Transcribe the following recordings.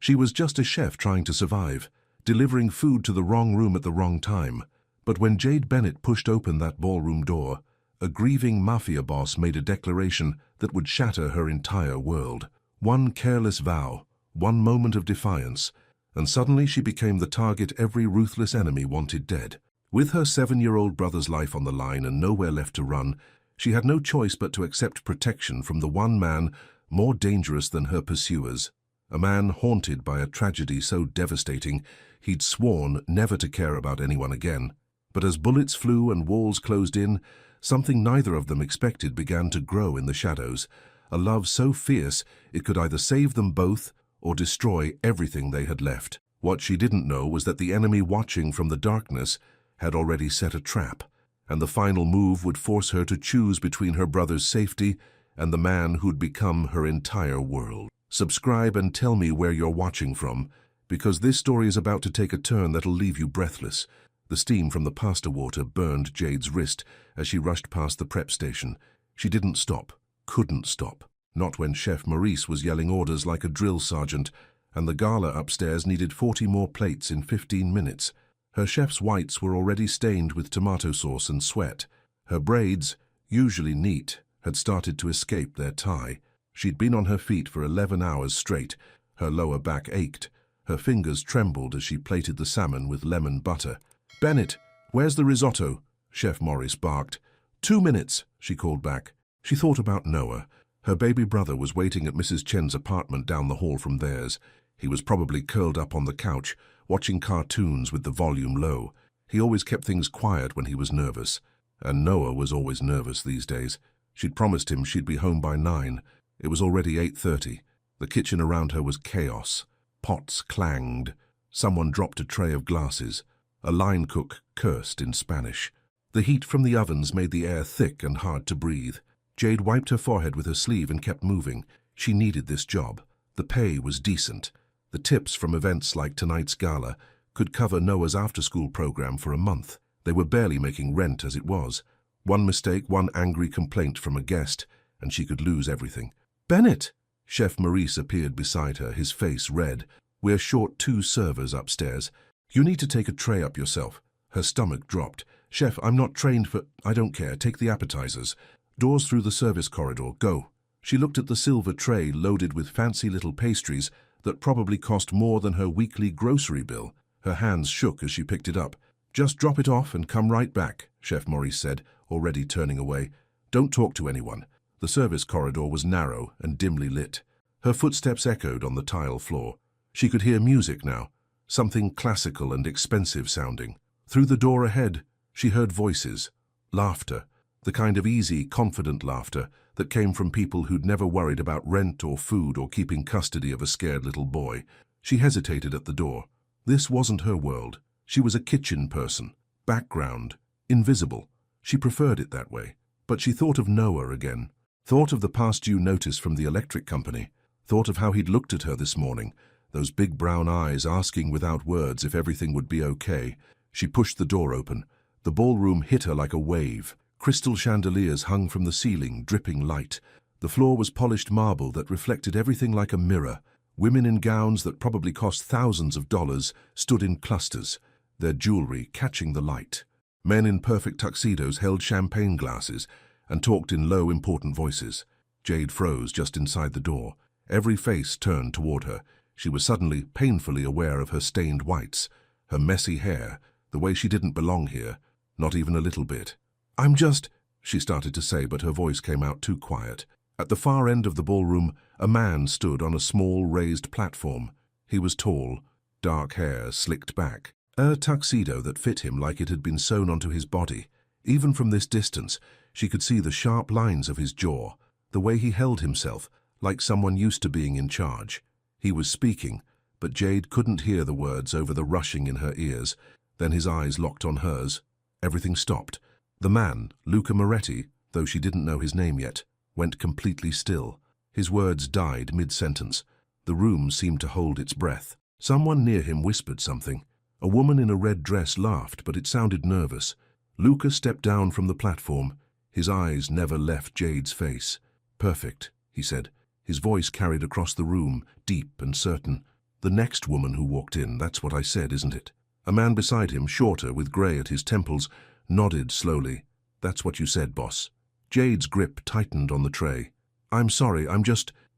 She was just a chef trying to survive, delivering food to the wrong room at the wrong time. But when Jade Bennett pushed open that ballroom door, a grieving Mafia boss made a declaration that would shatter her entire world. One careless vow, one moment of defiance, and suddenly she became the target every ruthless enemy wanted dead. With her 7-year-old brother's life on the line and nowhere left to run, she had no choice but to accept protection from the one man more dangerous than her pursuers. A man haunted by a tragedy so devastating he'd sworn never to care about anyone again. But as bullets flew and walls closed in, something neither of them expected began to grow in the shadows, a love so fierce it could either save them both or destroy everything they had left. What she didn't know was that the enemy watching from the darkness had already set a trap, and the final move would force her to choose between her brother's safety and the man who'd become her entire world. Subscribe and tell me where you're watching from, because this story is about to take a turn that'll leave you breathless. The steam from the pasta water burned Jade's wrist as she rushed past the prep station. She didn't stop, couldn't stop. Not when Chef Maurice was yelling orders like a drill sergeant, and the Gala upstairs needed 40 more plates in 15 minutes. Her chef's whites were already stained with tomato sauce and sweat. Her braids, usually neat, had started to escape their tie. She'd been on her feet for 11 hours straight. Her lower back ached. Her fingers trembled as she plated the salmon with lemon butter. "Bennett, where's the risotto?" Chef Maurice barked. 2 minutes, she called back. She thought about Noah. Her baby brother was waiting at Mrs. Chen's apartment down the hall from theirs. He was probably curled up on the couch, watching cartoons with the volume low. He always kept things quiet when he was nervous. And Noah was always nervous these days. She'd promised him she'd be home by 9. It was already 8:30. The kitchen around her was chaos. Pots clanged. Someone dropped a tray of glasses. A line cook cursed in Spanish. The heat from the ovens made the air thick and hard to breathe. Jade wiped her forehead with her sleeve and kept moving. She needed this job. The pay was decent. The tips from events like tonight's gala could cover Noah's after-school program for a month. They were barely making rent as it was. One mistake, one angry complaint from a guest, and she could lose everything. "Bennett!" Chef Maurice appeared beside her, his face red. "We're short 2 servers upstairs. You need to take a tray up yourself." Her stomach dropped. "Chef, I'm not trained for—" "I don't care. Take the appetizers. Doors through the service corridor. Go." She looked at the silver tray loaded with fancy little pastries that probably cost more than her weekly grocery bill. Her hands shook as she picked it up. "Just drop it off and come right back," Chef Maurice said, already turning away. "Don't talk to anyone." The service corridor was narrow and dimly lit. Her footsteps echoed on the tile floor. She could hear music now, something classical and expensive sounding. Through the door ahead, she heard voices, laughter, the kind of easy, confident laughter that came from people who'd never worried about rent or food or keeping custody of a scared little boy. She hesitated at the door. This wasn't her world. She was a kitchen person, background, invisible. She preferred it that way. But she thought of Noah again, thought of the past due notice from the electric company, thought of how he'd looked at her this morning, those big brown eyes asking without words if everything would be okay. She pushed the door open. The ballroom hit her like a wave. Crystal chandeliers hung from the ceiling, dripping light. The floor was polished marble that reflected everything like a mirror. Women in gowns that probably cost thousands of dollars stood in clusters, their jewelry catching the light. Men in perfect tuxedos held champagne glasses and talked in low, important voices. Jade froze just inside the door. Every face turned toward her. She was suddenly painfully aware of her stained whites, her messy hair, the way she didn't belong here, not even a little bit. "I'm just—" she started to say, but her voice came out too quiet. At the far end of the ballroom, a man stood on a small raised platform. He was tall, dark hair slicked back, a tuxedo that fit him like it had been sewn onto his body. Even from this distance, she could see the sharp lines of his jaw, the way he held himself, like someone used to being in charge. He was speaking, but Jade couldn't hear the words over the rushing in her ears. Then his eyes locked on hers. Everything stopped. The man, Luca Moretti, though she didn't know his name yet, went completely still. His words died mid-sentence. The room seemed to hold its breath. Someone near him whispered something. A woman in a red dress laughed, but it sounded nervous. Luca stepped down from the platform. His eyes never left Jade's face. "Perfect," he said. His voice carried across the room, deep and certain. The next woman who walked in, that's what I said, isn't it? A man beside him, shorter, with grey at his temples, nodded slowly. That's what you said, boss. Jade's grip tightened on the tray. I'm sorry,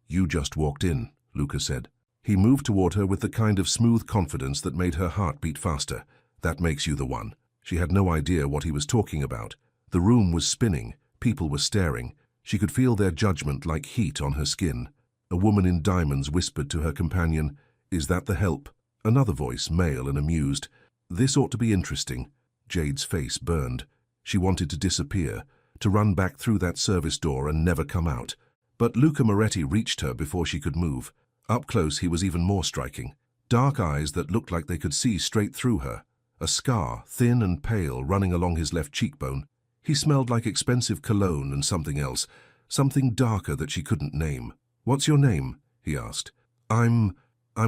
You just walked in, Luca said. He moved toward her with the kind of smooth confidence that made her heart beat faster. That makes you the one. She had no idea what he was talking about. The room was spinning. People were staring. She could feel their judgment like heat on her skin. A woman in diamonds whispered to her companion, "Is that the help?" Another voice, male and amused. "This ought to be interesting." Jade's face burned. She wanted to disappear, to run back through that service door and never come out. But Luca Moretti reached her before she could move. Up close, he was even more striking. Dark eyes that looked like they could see straight through her. A scar, thin and pale, running along his left cheekbone. He smelled like expensive cologne and something else, something darker that she couldn't name. "What's your name?" he asked. I'm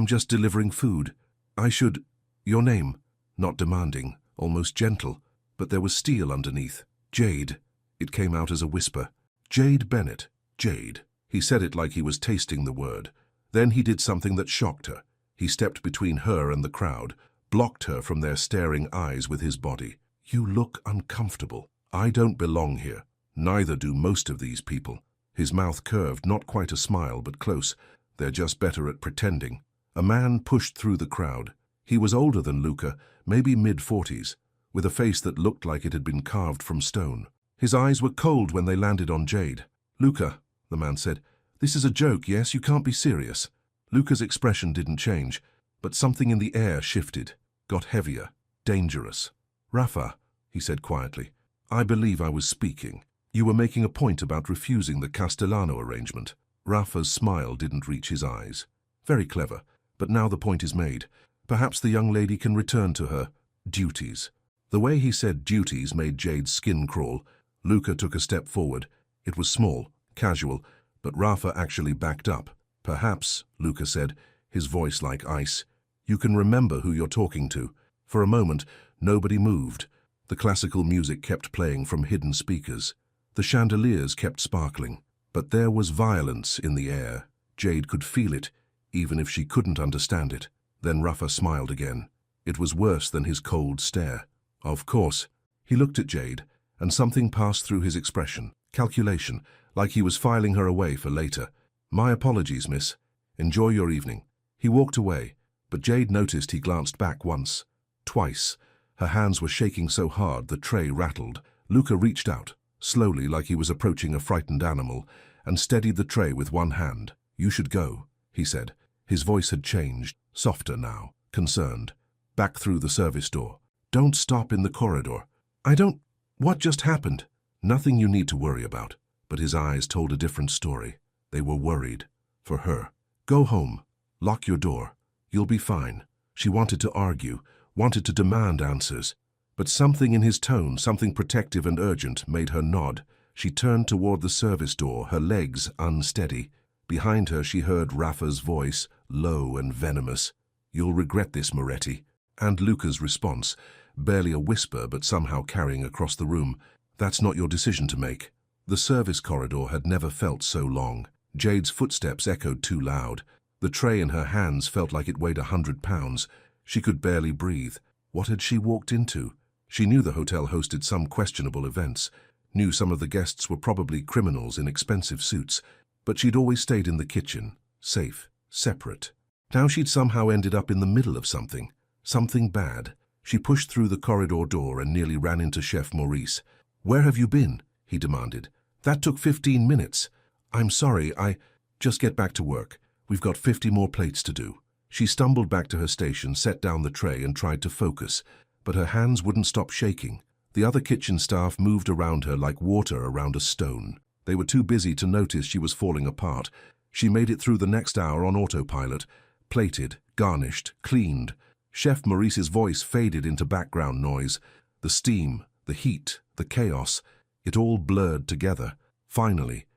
just delivering food. Your name." Not demanding, almost gentle, but there was steel underneath. "Jade." It came out as a whisper. "Jade Bennett. Jade." He said it like he was tasting the word. Then he did something that shocked her. He stepped between her and the crowd, blocked her from their staring eyes with his body. "You look uncomfortable. I don't belong here. Neither do most of these people." His mouth curved, not quite a smile, but close. They're just better at pretending. A man pushed through the crowd. He was older than Luca, maybe mid-40s, with a face that looked like it had been carved from stone. His eyes were cold when they landed on Jade. "Luca," the man said, "this is a joke, yes? You can't be serious." Luca's expression didn't change, but something in the air shifted, got heavier, dangerous. "Rafa," he said quietly, "I believe I was speaking. You were making a point about refusing the Castellano arrangement." Rafa's smile didn't reach his eyes. "Very clever, but now the point is made. Perhaps the young lady can return to her duties." The way he said duties made Jade's skin crawl. Luca took a step forward. It was small, casual, but Rafa actually backed up. "Perhaps," Luca said, his voice like ice, "you can remember who you're talking to." For a moment, nobody moved. The classical music kept playing from hidden speakers. The chandeliers kept sparkling. But there was violence in the air. Jade could feel it, even if she couldn't understand it. Then Rafa smiled again. It was worse than his cold stare. "Of course." He looked at Jade, and something passed through his expression. Calculation, like he was filing her away for later. "My apologies, miss. Enjoy your evening." He walked away, but Jade noticed he glanced back once, twice. Her hands were shaking so hard the tray rattled. Luca reached out, slowly like he was approaching a frightened animal, and steadied the tray with one hand. "You should go," he said. His voice had changed, softer now, concerned. Back through the service door. "Don't stop in the corridor." What just happened?" "Nothing you need to worry about." But his eyes told a different story. They were worried. For her. "Go home. Lock your door. You'll be fine." She wanted to argue, wanted to demand answers. But something in his tone, something protective and urgent, made her nod. She turned toward the service door, her legs unsteady. Behind her she heard Rafa's voice, low and venomous. "You'll regret this, Moretti." And Luca's response, barely a whisper but somehow carrying across the room, "That's not your decision to make." The service corridor had never felt so long. Jade's footsteps echoed too loud. The tray in her hands felt like it weighed 100 pounds. She could barely breathe. What had she walked into? She knew the hotel hosted some questionable events, knew some of the guests were probably criminals in expensive suits, but she'd always stayed in the kitchen, safe, separate. Now she'd somehow ended up in the middle of something bad. She pushed through the corridor door and nearly ran into Chef Maurice. "Where have you been?" he demanded. "That took 15 minutes. "I'm sorry, just get back to work. We've got 50 more plates to do." She stumbled back to her station, set down the tray and tried to focus, but her hands wouldn't stop shaking. The other kitchen staff moved around her like water around a stone. They were too busy to notice she was falling apart. She made it through the next hour on autopilot, plated, garnished, cleaned. Chef Maurice's voice faded into background noise. The steam, the heat, the chaos, it all blurred together. Finally,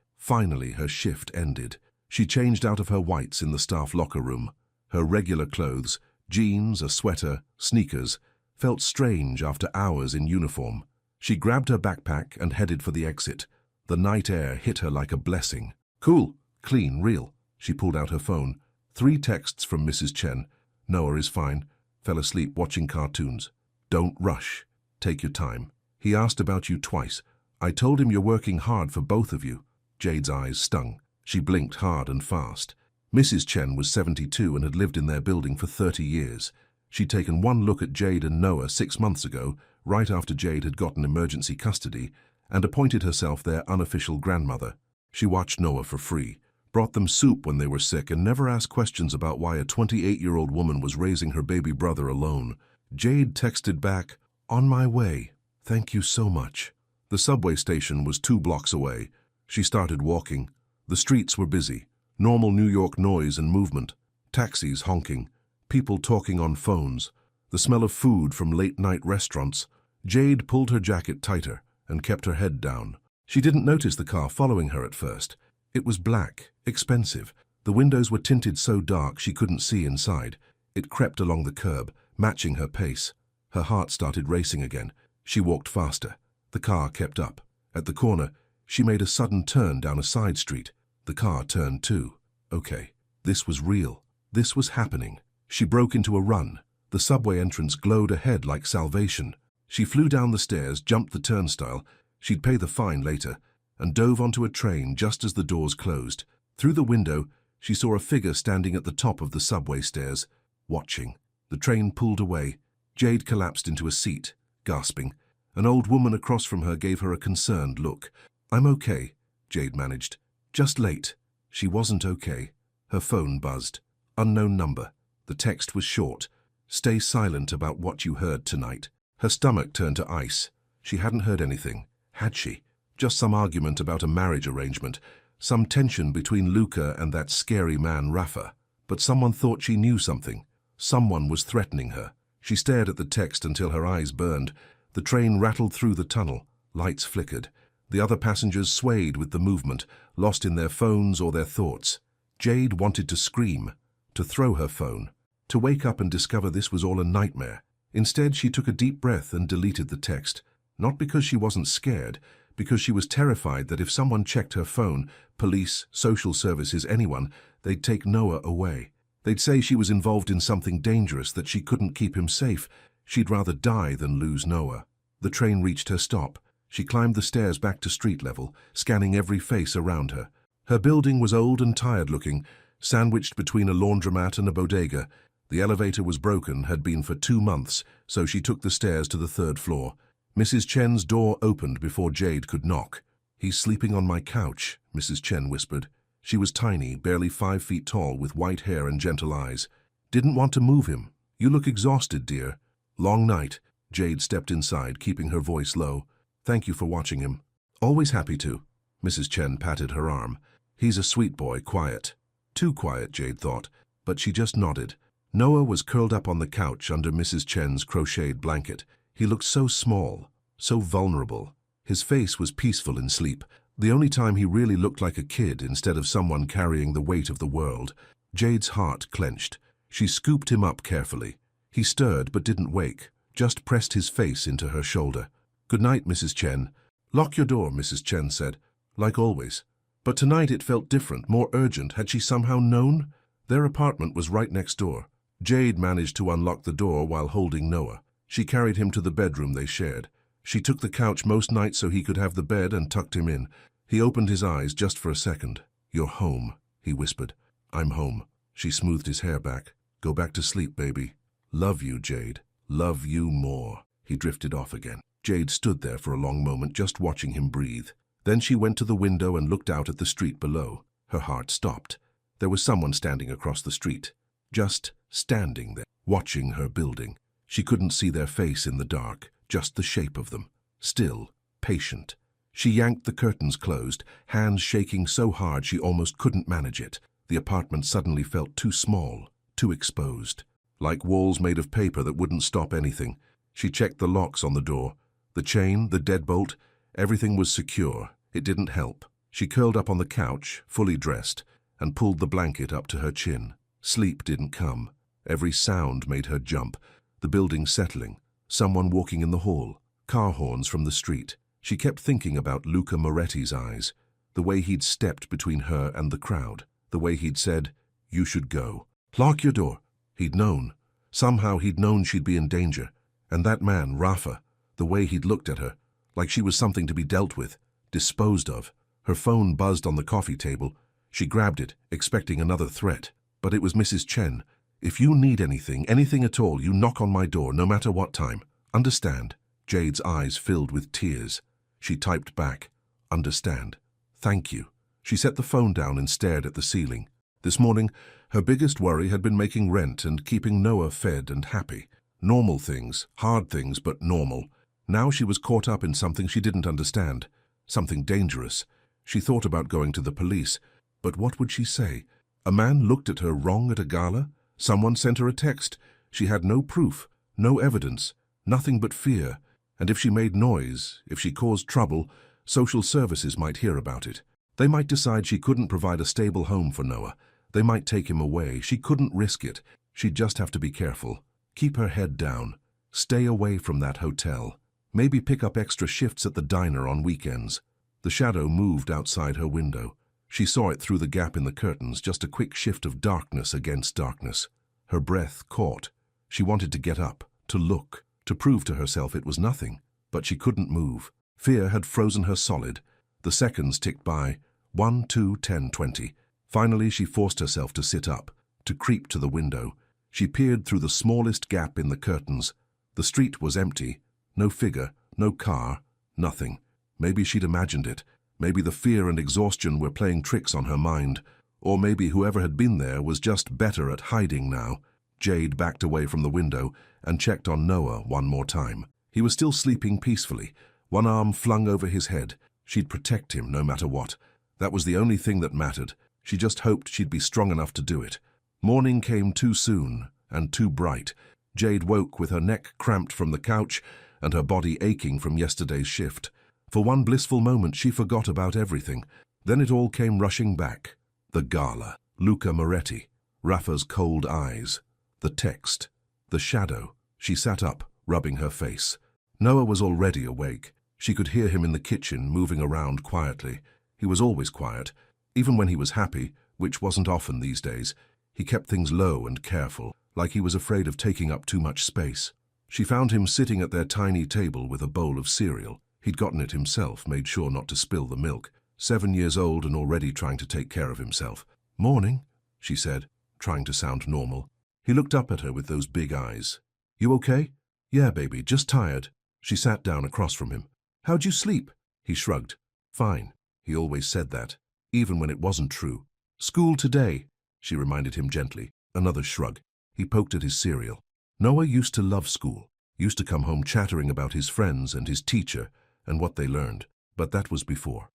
her shift ended. She changed out of her whites in the staff locker room. Her regular clothes, jeans, a sweater, sneakers, felt strange after hours in uniform. She grabbed her backpack and headed for the exit. The night air hit her like a blessing. "Cool, clean, real." She pulled out her phone. 3 texts from Mrs. Chen. Noah is fine. Fell asleep watching cartoons. Don't rush. Take your time. He asked about you twice. I told him you're working hard for both of you. Jade's eyes stung. She blinked hard and fast. Mrs. Chen was 72 and had lived in their building for 30 years. She'd taken one look at Jade and Noah 6 months ago, right after Jade had gotten emergency custody, and appointed herself their unofficial grandmother. She watched Noah for free, brought them soup when they were sick, and never asked questions about why a 28-year-old woman was raising her baby brother alone. Jade texted back, "On my way. Thank you so much." The subway station was 2 blocks away. She started walking. The streets were busy. Normal New York noise and movement. Taxis honking. People talking on phones. The smell of food from late-night restaurants. Jade pulled her jacket tighter and kept her head down. She didn't notice the car following her at first. It was black, expensive. The windows were tinted so dark she couldn't see inside. It crept along the curb, matching her pace. Her heart started racing again. She walked faster. The car kept up. At the corner, she made a sudden turn down a side street. The car turned too. Okay, this was real. This was happening. She broke into a run. The subway entrance glowed ahead like salvation. She flew down the stairs, jumped the turnstile. She'd pay the fine later, and dove onto a train just as the doors closed. Through the window, she saw a figure standing at the top of the subway stairs, watching. The train pulled away. Jade collapsed into a seat, gasping. An old woman across from her gave her a concerned look. "I'm okay," Jade managed. "Just late." She wasn't okay. Her phone buzzed. Unknown number. The text was short. "Stay silent about what you heard tonight." Her stomach turned to ice. She hadn't heard anything, had she? Just some argument about a marriage arrangement, some tension between Luca and that scary man Rafa. But someone thought she knew something. Someone was threatening her. She stared at the text until her eyes burned. The train rattled through the tunnel. Lights flickered. The other passengers swayed with the movement, lost in their phones or their thoughts. Jade wanted to scream, to throw her phone, to wake up and discover this was all a nightmare. Instead, she took a deep breath and deleted the text. Not because she wasn't scared, because she was terrified that if someone checked her phone, police, social services, anyone, they'd take Noah away. They'd say she was involved in something dangerous, that she couldn't keep him safe. She'd rather die than lose Noah. The train reached her stop. She climbed the stairs back to street level, scanning every face around her. Her building was old and tired-looking, sandwiched between a laundromat and a bodega. The elevator was broken, had been for 2 months, so she took the stairs to the 3rd floor. Mrs. Chen's door opened before Jade could knock. "He's sleeping on my couch," Mrs. Chen whispered. She was tiny, barely 5 feet tall, with white hair and gentle eyes. "Didn't want to move him. You look exhausted, dear." "Long night." Jade stepped inside, keeping her voice low. "Thank you for watching him." "Always happy to." Mrs. Chen patted her arm. "He's a sweet boy, quiet." Too quiet, Jade thought, but she just nodded. Noah was curled up on the couch under Mrs. Chen's crocheted blanket. He looked so small, so vulnerable. His face was peaceful in sleep, the only time he really looked like a kid instead of someone carrying the weight of the world. Jade's heart clenched. She scooped him up carefully. He stirred but didn't wake, just pressed his face into her shoulder. "Good night, Mrs. Chen." "Lock your door," Mrs. Chen said, like always. But tonight it felt different, more urgent. Had she somehow known? Their apartment was right next door. Jade managed to unlock the door while holding Noah. She carried him to the bedroom they shared. She took the couch most nights so he could have the bed and tucked him in. He opened his eyes just for a second. "You're home," he whispered. "I'm home." She smoothed his hair back. "Go back to sleep, baby." "Love you, Jade. Love you more." He drifted off again. Jade stood there for a long moment, just watching him breathe. Then she went to the window and looked out at the street below. Her heart stopped. There was someone standing across the street. Just standing there, watching her building. She couldn't see their face in the dark, just the shape of them. Still, patient. She yanked the curtains closed, hands shaking so hard she almost couldn't manage it. The apartment suddenly felt too small, too exposed. Like walls made of paper that wouldn't stop anything. She checked the locks on the door. The chain, the deadbolt, everything was secure. It didn't help. She curled up on the couch, fully dressed, and pulled the blanket up to her chin. Sleep didn't come. Every sound made her jump. The building settling. Someone walking in the hall. Car horns from the street. She kept thinking about Luca Moretti's eyes. The way he'd stepped between her and the crowd. The way he'd said, You should go. Lock your door. He'd known. Somehow he'd known she'd be in danger. And that man, Rafa, the way he'd looked at her, like she was something to be dealt with, disposed of. Her phone buzzed on the coffee table. She grabbed it, expecting another threat. But it was Mrs. Chen. If you need anything, anything at all, you knock on my door, no matter what time. Understand? Jade's eyes filled with tears. She typed back, understand. Thank you. She set the phone down and stared at the ceiling. This morning, her biggest worry had been making rent and keeping Noah fed and happy. Normal things, hard things, but normal. Now she was caught up in something she didn't understand, something dangerous. She thought about going to the police, but what would she say? A man looked at her wrong at a gala? Someone sent her a text. She had no proof, no evidence, nothing but fear. And if she made noise, if she caused trouble, social services might hear about it. They might decide she couldn't provide a stable home for Noah. They might take him away. She couldn't risk it. She'd just have to be careful. Keep her head down. Stay away from that hotel. Maybe pick up extra shifts at the diner on weekends. The shadow moved outside her window. She saw it through the gap in the curtains, just a quick shift of darkness against darkness. Her breath caught. She wanted to get up, to look, to prove to herself it was nothing. But she couldn't move. Fear had frozen her solid. The seconds ticked by. 1, 2, 10, 20. Finally, she forced herself to sit up, to creep to the window. She peered through the smallest gap in the curtains. The street was empty. No figure, no car, nothing. Maybe she'd imagined it. Maybe the fear and exhaustion were playing tricks on her mind. Or maybe whoever had been there was just better at hiding now. Jade backed away from the window and checked on Noah one more time. He was still sleeping peacefully, one arm flung over his head. She'd protect him no matter what. That was the only thing that mattered. She just hoped she'd be strong enough to do it. Morning came too soon and too bright. Jade woke with her neck cramped from the couch and her body aching from yesterday's shift. For one blissful moment she forgot about everything. Then it all came rushing back. The gala, Luca Moretti, Rafa's cold eyes, the text, the shadow. She sat up, rubbing her face. Noah was already awake. She could hear him in the kitchen, moving around quietly. He was always quiet. Even when he was happy, which wasn't often these days, he kept things low and careful, like he was afraid of taking up too much space. She found him sitting at their tiny table with a bowl of cereal. He'd gotten it himself, made sure not to spill the milk. 7 years old and already trying to take care of himself. "Morning," she said, trying to sound normal. He looked up at her with those big eyes. "You okay?" "Yeah, baby, just tired." She sat down across from him. "How'd you sleep?" He shrugged. "Fine." He always said that, even when it wasn't true. "School today," she reminded him gently. Another shrug. He poked at his cereal. Noah used to love school, used to come home chattering about his friends and his teacher and what they learned. But that was before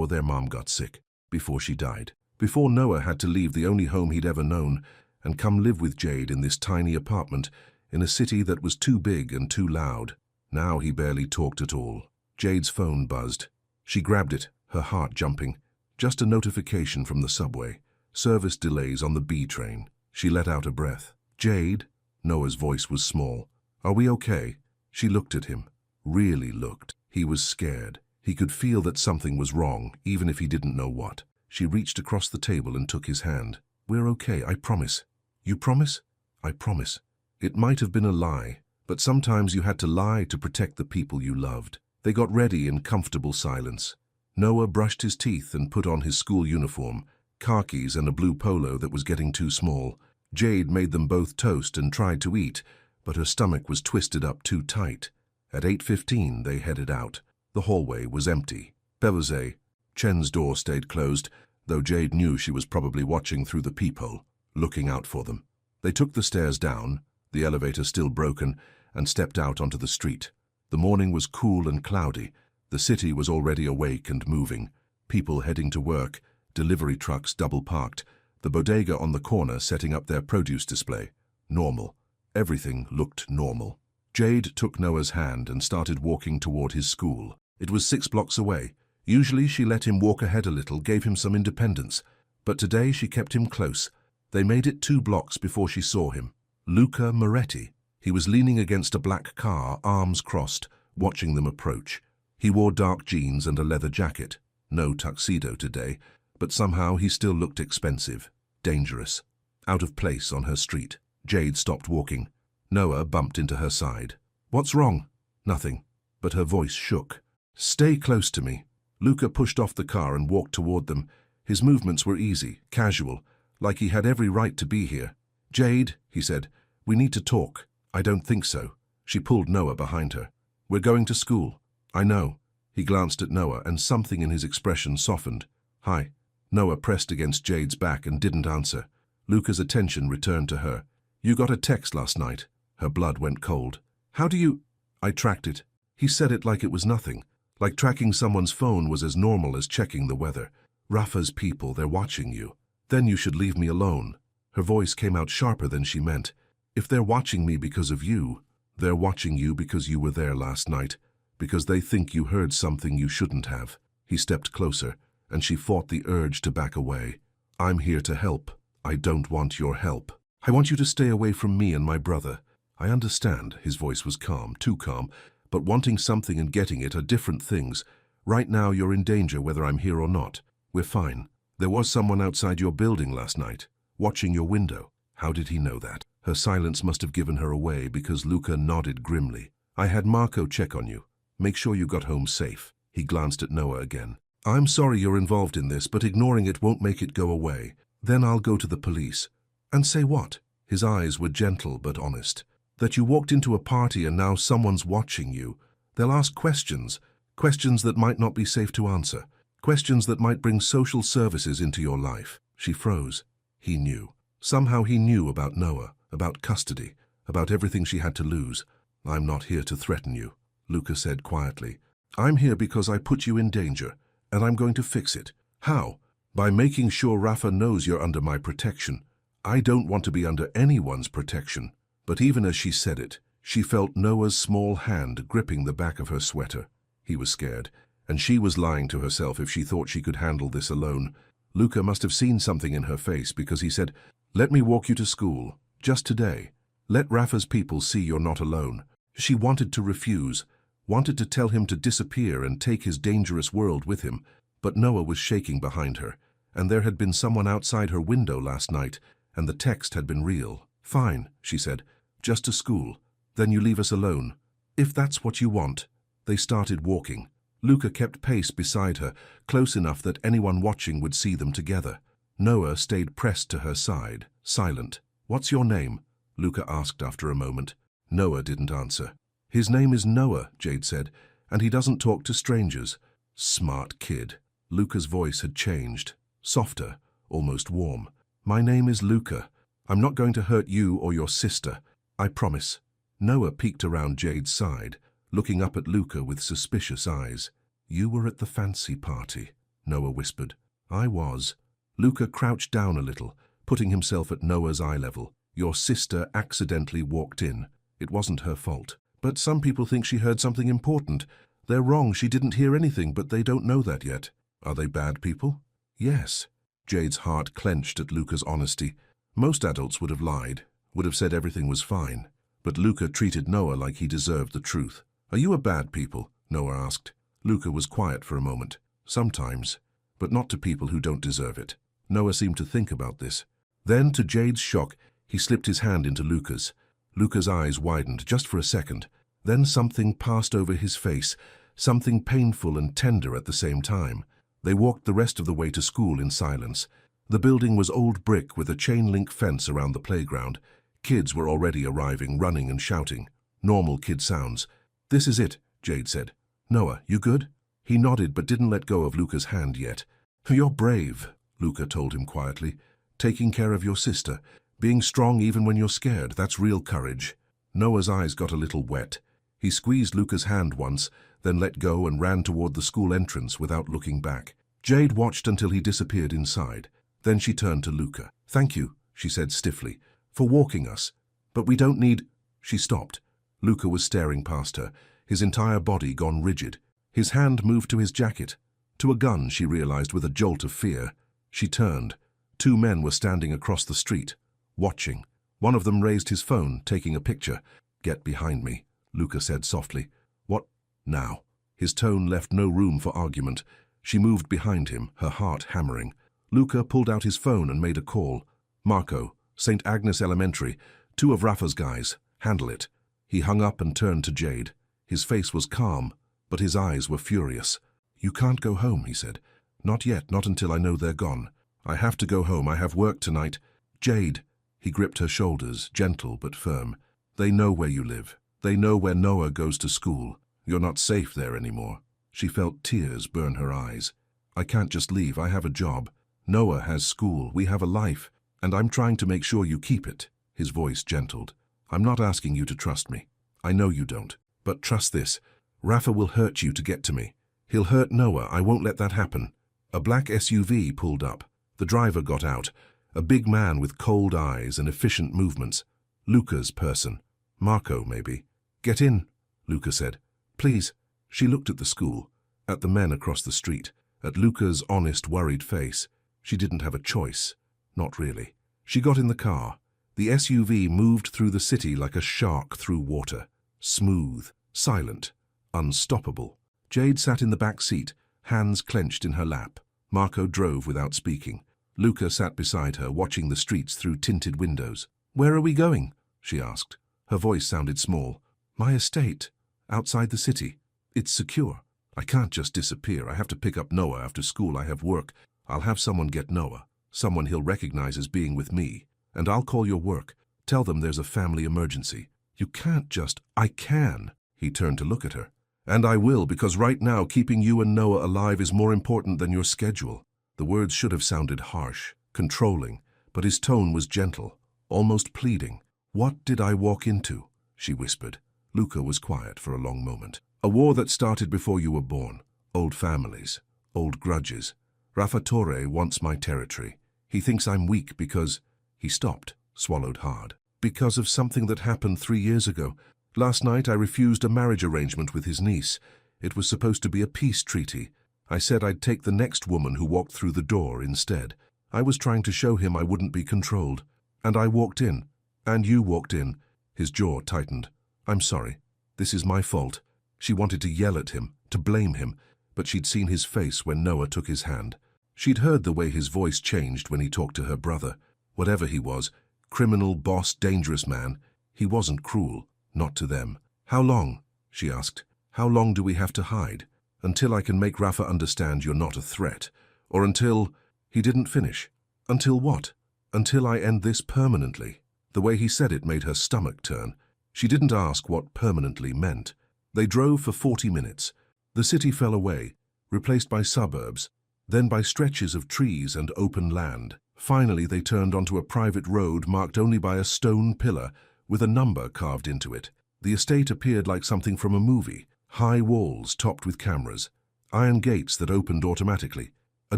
their mom got sick, before she died, before Noah had to leave the only home he'd ever known and come live with Jade in this tiny apartment in a city that was too big and too loud. Now he barely talked at all. Jade's phone buzzed. She grabbed it, her heart jumping. Just a notification from the subway. Service delays on the B train. She let out a breath. "Jade?" Noah's voice was small. "Are we okay?" She looked at him. Really looked. He was scared. He could feel that something was wrong, even if he didn't know what. She reached across the table and took his hand. "We're okay, I promise." "You promise?" "I promise." It might have been a lie, but sometimes you had to lie to protect the people you loved. They got ready in comfortable silence. Noah brushed his teeth and put on his school uniform, khakis and a blue polo that was getting too small. Jade made them both toast and tried to eat, but her stomach was twisted up too tight. At 8:15 they headed out. The hallway was empty. Belze, Chen's door stayed closed, though Jade knew she was probably watching through the peephole, looking out for them. They took the stairs down, the elevator still broken, and stepped out onto the street. The morning was cool and cloudy. The city was already awake and moving. People heading to work, delivery trucks double parked, the bodega on the corner setting up their produce display. Normal. Everything looked normal. Jade took Noah's hand and started walking toward his school. It was 6 blocks away. Usually she let him walk ahead a little, gave him some independence. But today she kept him close. They made it 2 blocks before she saw him. Luca Moretti. He was leaning against a black car, arms crossed, watching them approach. He wore dark jeans and a leather jacket. No tuxedo today, but somehow he still looked expensive, dangerous. out of place on her street. Jade stopped walking. Noah bumped into her side. "What's wrong?" "Nothing," but her voice shook. "Stay close to me." Luca pushed off the car and walked toward them. His movements were easy, casual, like he had every right to be here. "Jade," he said, "we need to talk." "I don't think so." She pulled Noah behind her. "We're going to school." "I know." He glanced at Noah, and something in his expression softened. "Hi." Noah pressed against Jade's back and didn't answer. Luca's attention returned to her. "You got a text last night." Her blood went cold. "How do you—" "I tracked it." He said it like it was nothing, like tracking someone's phone was as normal as checking the weather. "Rafa's people, they're watching you. Then you should leave me alone." Her voice came out sharper than she meant. "If they're watching me because of you, they're watching you because you were there last night, because they think you heard something you shouldn't have." He stepped closer, and she fought the urge to back away. "I'm here to help. I don't want your help. I want you to stay away from me and my brother." "I understand." His voice was calm, too calm, but wanting something and getting it are different things. "Right now you're in danger whether I'm here or not. We're fine. There was someone outside your building last night, watching your window." How did he know that? Her silence must have given her away because Luca nodded grimly. "I had Marco check on you. Make sure you got home safe." He glanced at Noah again. "I'm sorry you're involved in this, but ignoring it won't make it go away. Then I'll go to the police." "And say what?" His eyes were gentle but honest. "That you walked into a party and now someone's watching you. They'll ask questions, questions that might not be safe to answer, questions that might bring social services into your life." She froze. He knew. Somehow he knew about Noah, about custody, about everything she had to lose. "I'm not here to threaten you," Luca said quietly. "I'm here because I put you in danger, and I'm going to fix it." "How?" "By making sure Rafa knows you're under my protection. I don't want to be under anyone's protection." But even as she said it, she felt Noah's small hand gripping the back of her sweater. He was scared, and she was lying to herself if she thought she could handle this alone. Luca must have seen something in her face because he said, "Let me walk you to school, just today. Let Rafa's people see you're not alone." She wanted to refuse, wanted to tell him to disappear and take his dangerous world with him, but Noah was shaking behind her, and there had been someone outside her window last night, and the text had been real. "Fine," she said, "just to school. Then you leave us alone. If that's what you want." They started walking. Luca kept pace beside her, close enough that anyone watching would see them together. Noah stayed pressed to her side, silent. "What's your name?" Luca asked after a moment. Noah didn't answer. "His name is Noah," Jade said, "and he doesn't talk to strangers." Smart kid. Luca's voice had changed, softer, almost warm. "My name is Luca. I'm not going to hurt you or your sister. I promise." Noah peeked around Jade's side, looking up at Luca with suspicious eyes. "You were at the fancy party," Noah whispered. "I was." Luca crouched down a little, putting himself at Noah's eye level. "Your sister accidentally walked in. It wasn't her fault. But some people think she heard something important. They're wrong. She didn't hear anything, but they don't know that yet." "Are they bad people?" "Yes." Jade's heart clenched at Luca's honesty. Most adults would have lied, would have said everything was fine. But Luca treated Noah like he deserved the truth. "Are you a bad people?" Noah asked. Luca was quiet for a moment. "Sometimes, but not to people who don't deserve it." Noah seemed to think about this. Then, to Jade's shock, he slipped his hand into Luca's. Luca's eyes widened just for a second. Then something passed over his face, something painful and tender at the same time. They walked the rest of the way to school in silence. The building was old brick with a chain-link fence around the playground. Kids were already arriving, running and shouting. Normal kid sounds. "This is it," Jade said. "Noah, you good?" He nodded but didn't let go of Luca's hand yet. "You're brave," Luca told him quietly. "Taking care of your sister. Being strong even when you're scared, that's real courage." Noah's eyes got a little wet. He squeezed Luca's hand once, then let go and ran toward the school entrance without looking back. Jade watched until he disappeared inside. Then she turned to Luca. "Thank you," she said stiffly, "for walking us. But we don't need—" She stopped. Luca was staring past her, his entire body gone rigid. His hand moved to his jacket. To a gun, she realized with a jolt of fear. She turned. 2 men were standing across the street, watching. One of them raised his phone, taking a picture. "Get behind me," Luca said softly. "What now?" His tone left no room for argument. She moved behind him, her heart hammering. Luca pulled out his phone and made a call. "Marco," St. Agnes Elementary. 2 of Rafa's guys. Handle it." He hung up and turned to Jade. His face was calm, but his eyes were furious. "You can't go home," he said. "Not yet, not until I know they're gone. I have to go home, I have work tonight." "Jade," he gripped her shoulders, gentle but firm. "They know where you live. They know where Noah goes to school. You're not safe there anymore." She felt tears burn her eyes. "I can't just leave, I have a job. Noah has school, we have a life, and I'm trying to make sure you keep it." His voice gentled. "I'm not asking you to trust me. I know you don't. But trust this. Rafa will hurt you to get to me. He'll hurt Noah, I won't let that happen." A black SUV pulled up. The driver got out. A big man with cold eyes and efficient movements. Luca's person. Marco, maybe. "Get in," Luca said. "Please." She looked at the school, at the men across the street, at Luca's honest, worried face. She didn't have a choice. Not really. She got in the car. The SUV moved through the city like a shark through water. Smooth, silent, unstoppable. Jade sat in the back seat, hands clenched in her lap. Marco drove without speaking. Luca sat beside her, watching the streets through tinted windows. "Where are we going?" she asked. Her voice sounded small. "My estate. Outside the city. It's secure. I can't just disappear. I have to pick up Noah after school. I have work. I'll have someone get Noah. Someone he'll recognize as being with me. And I'll call your work. Tell them there's a family emergency. You can't just—" "I can." He turned to look at her. "And I will, because right now keeping you and Noah alive is more important than your schedule." The words should have sounded harsh, controlling, but his tone was gentle, almost pleading. "What did I walk into?" she whispered. Luca was quiet for a long moment. "A war that started before you were born. Old families, old grudges. Rafa Torre wants my territory. He thinks I'm weak because—" He stopped, swallowed hard. "Because of something that happened 3 years ago. Last night I refused a marriage arrangement with his niece. It was supposed to be a peace treaty. I said I'd take the next woman who walked through the door instead. I was trying to show him I wouldn't be controlled. And I walked in. And you walked in." His jaw tightened. "I'm sorry. This is my fault." She wanted to yell at him, to blame him, but she'd seen his face when Noah took his hand. She'd heard the way his voice changed when he talked to her brother. Whatever he was, criminal, boss, dangerous man, he wasn't cruel, not to them. "How long?" she asked. "How long do we have to hide? Until I can make Rafa understand you're not a threat. Or until—" He didn't finish. "Until what?" "Until I end this permanently." The way he said it made her stomach turn. She didn't ask what permanently meant. They drove for 40 minutes. The city fell away, replaced by suburbs, then by stretches of trees and open land. Finally, they turned onto a private road marked only by a stone pillar with a number carved into it. The estate appeared like something from a movie. High walls topped with cameras, iron gates that opened automatically, a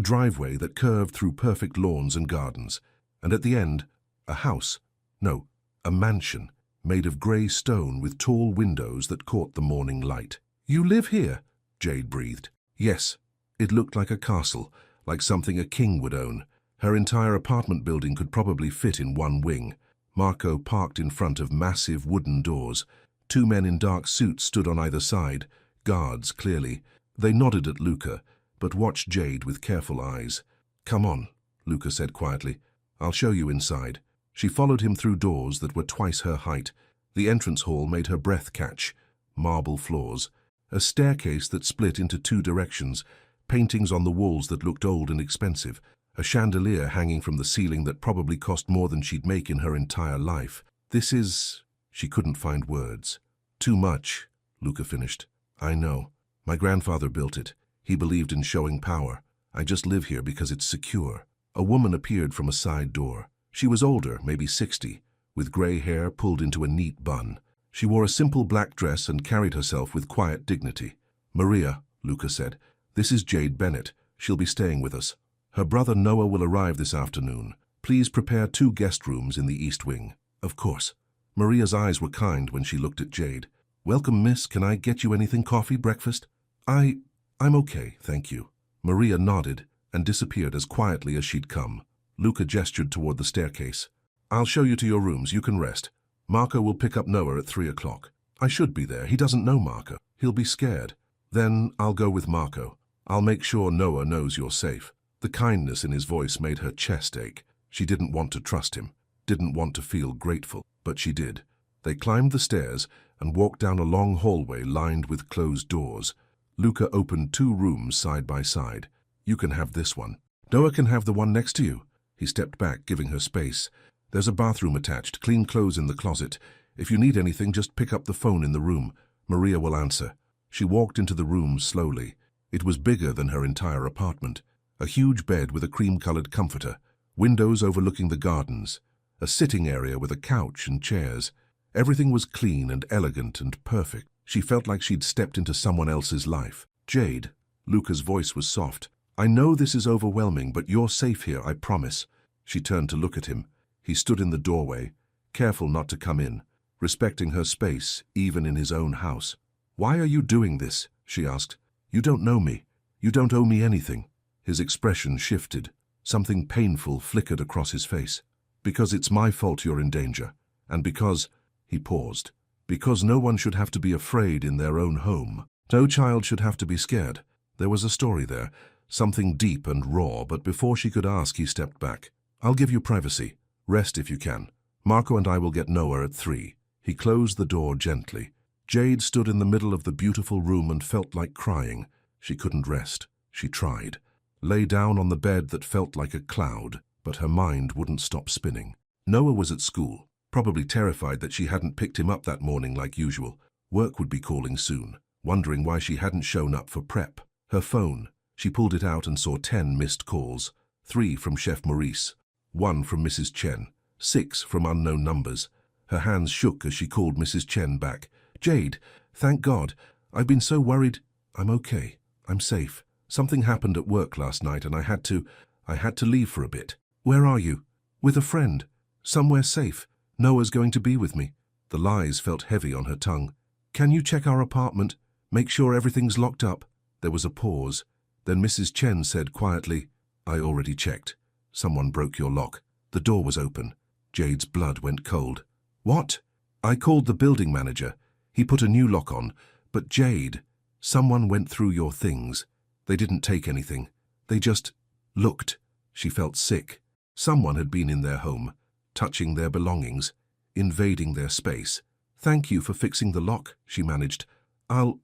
driveway that curved through perfect lawns and gardens, and at the end, a house. No, a mansion, made of grey stone with tall windows that caught the morning light. "You live here?" Jade breathed. "Yes." It looked like a castle, like something a king would own. Her entire apartment building could probably fit in one wing. Marco parked in front of massive wooden doors. 2 men in dark suits stood on either side, guards clearly. They nodded at Luca, but watched Jade with careful eyes. "Come on," Luca said quietly. "I'll show you inside." She followed him through doors that were twice her height. The entrance hall made her breath catch. Marble floors. A staircase that split into 2 directions. Paintings on the walls that looked old and expensive. A chandelier hanging from the ceiling that probably cost more than she'd make in her entire life. "This is—" She couldn't find words. "Too much," Luca finished. "I know. My grandfather built it. He believed in showing power. I just live here because it's secure." A woman appeared from a side door. She was older, maybe 60, with grey hair pulled into a neat bun. She wore a simple black dress and carried herself with quiet dignity. "Maria," Luca said, "this is Jade Bennett. She'll be staying with us. Her brother Noah will arrive this afternoon. Please prepare 2 guest rooms in the East Wing." "Of course." Maria's eyes were kind when she looked at Jade. "Welcome, miss. Can I get you anything, coffee, breakfast?" I'm okay, thank you." Maria nodded and disappeared as quietly as she'd come. Luca gestured toward the staircase. "I'll show you to your rooms. You can rest. Marco will pick up Noah at 3 o'clock. I should be there. He doesn't know Marco. He'll be scared. Then I'll go with Marco. I'll make sure Noah knows you're safe." The kindness in his voice made her chest ache. She didn't want to trust him. didn't want to feel grateful, but she did. They climbed the stairs and walked down a long hallway lined with closed doors. Luca opened 2 rooms side by side. "You can have this one. Noah can have the one next to you." He stepped back, giving her space. "There's a bathroom attached, clean clothes in the closet. If you need anything, just pick up the phone in the room. Maria will answer." She walked into the room slowly. It was bigger than her entire apartment. A huge bed with a cream-colored comforter, windows overlooking the gardens, a sitting area with a couch and chairs. Everything was clean and elegant and perfect. She felt like she'd stepped into someone else's life. "Jade," Luca's voice was soft. "I know this is overwhelming, but you're safe here, I promise." She turned to look at him. He stood in the doorway, careful not to come in, respecting her space, even in his own house. "Why are you doing this?" she asked. "You don't know me. You don't owe me anything." His expression shifted. Something painful flickered across his face. "Because it's my fault you're in danger. And because—" he paused. "Because no one should have to be afraid in their own home. No child should have to be scared." There was a story there, something deep and raw, but before she could ask, he stepped back. "I'll give you privacy. Rest if you can. Marco and I will get Noah at 3. He closed the door gently. Jade stood in the middle of the beautiful room and felt like crying. She couldn't rest. She tried. Lay down on the bed that felt like a cloud, but her mind wouldn't stop spinning. Noah was at school, probably terrified that she hadn't picked him up that morning like usual. Work would be calling soon, wondering why she hadn't shown up for prep. Her phone. She pulled it out and saw 10 missed calls. 3 from Chef Maurice, 1 from Mrs. Chen, 6 from unknown numbers. Her hands shook as she called Mrs. Chen back. "Jade, thank God. I've been so worried." "I'm okay. I'm safe. Something happened at work last night and I had to leave for a bit." "Where are you?" "With a friend. Somewhere safe. Noah's going to be with me." The lies felt heavy on her tongue. "Can you check our apartment? Make sure everything's locked up?" There was a pause. Then Mrs. Chen said quietly, "I already checked. Someone broke your lock. The door was open." Jade's blood went cold. "What?" "I called the building manager. He put a new lock on. But Jade, someone went through your things. They didn't take anything. They just looked." She felt sick. Someone had been in their home, touching their belongings, invading their space. "Thank you for fixing the lock," she managed. I'll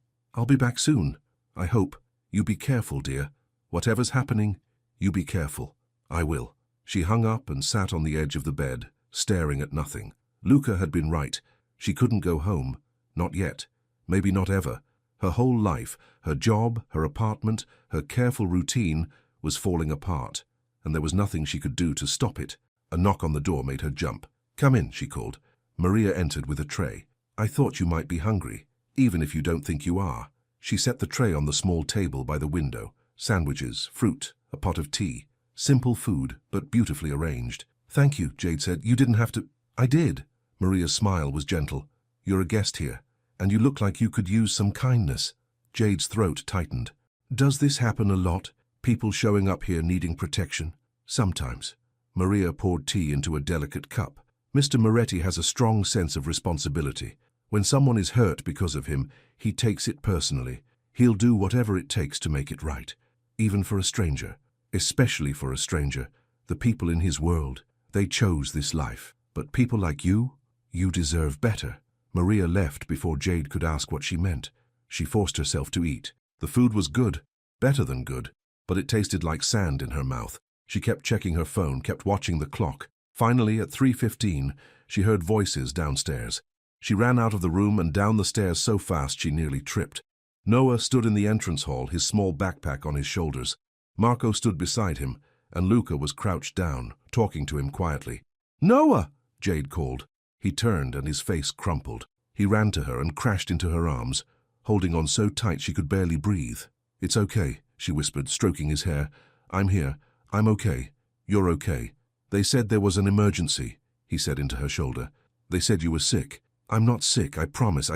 be back soon. I hope. You be careful, dear. Whatever's happening, you be careful." "I will." She hung up and sat on the edge of the bed, staring at nothing. Luca had been right. She couldn't go home. Not yet. Maybe not ever. Her whole life, her job, her apartment, her careful routine was falling apart, and there was nothing she could do to stop it. A knock on the door made her jump. "Come in," she called. Maria entered with a tray. "I thought you might be hungry, even if you don't think you are." She set the tray on the small table by the window. Sandwiches, fruit, a pot of tea. Simple food, but beautifully arranged. "Thank you," Jade said. "You didn't have to—" "I did." Maria's smile was gentle. "You're a guest here, and you look like you could use some kindness." Jade's throat tightened. "Does this happen a lot? People showing up here needing protection?" "Sometimes." Maria poured tea into a delicate cup. "Mr. Moretti has a strong sense of responsibility. When someone is hurt because of him, he takes it personally. He'll do whatever it takes to make it right. Even for a stranger. Especially for a stranger. The people in his world, they chose this life. But people like you deserve better." Maria left before Jade could ask what she meant. She forced herself to eat. The food was good, better than good, but it tasted like sand in her mouth. She kept checking her phone, kept watching the clock. Finally, at 3:15, she heard voices downstairs. She ran out of the room and down the stairs so fast she nearly tripped. Noah stood in the entrance hall, his small backpack on his shoulders. Marco stood beside him, and Luca was crouched down, talking to him quietly. "Noah!" Jade called. He turned and his face crumpled. He ran to her and crashed into her arms, holding on so tight she could barely breathe. "It's okay," she whispered, stroking his hair. "I'm here. I'm okay. You're okay. They said there was an emergency," he said into her shoulder. "They said you were sick." "I'm not sick, I promise.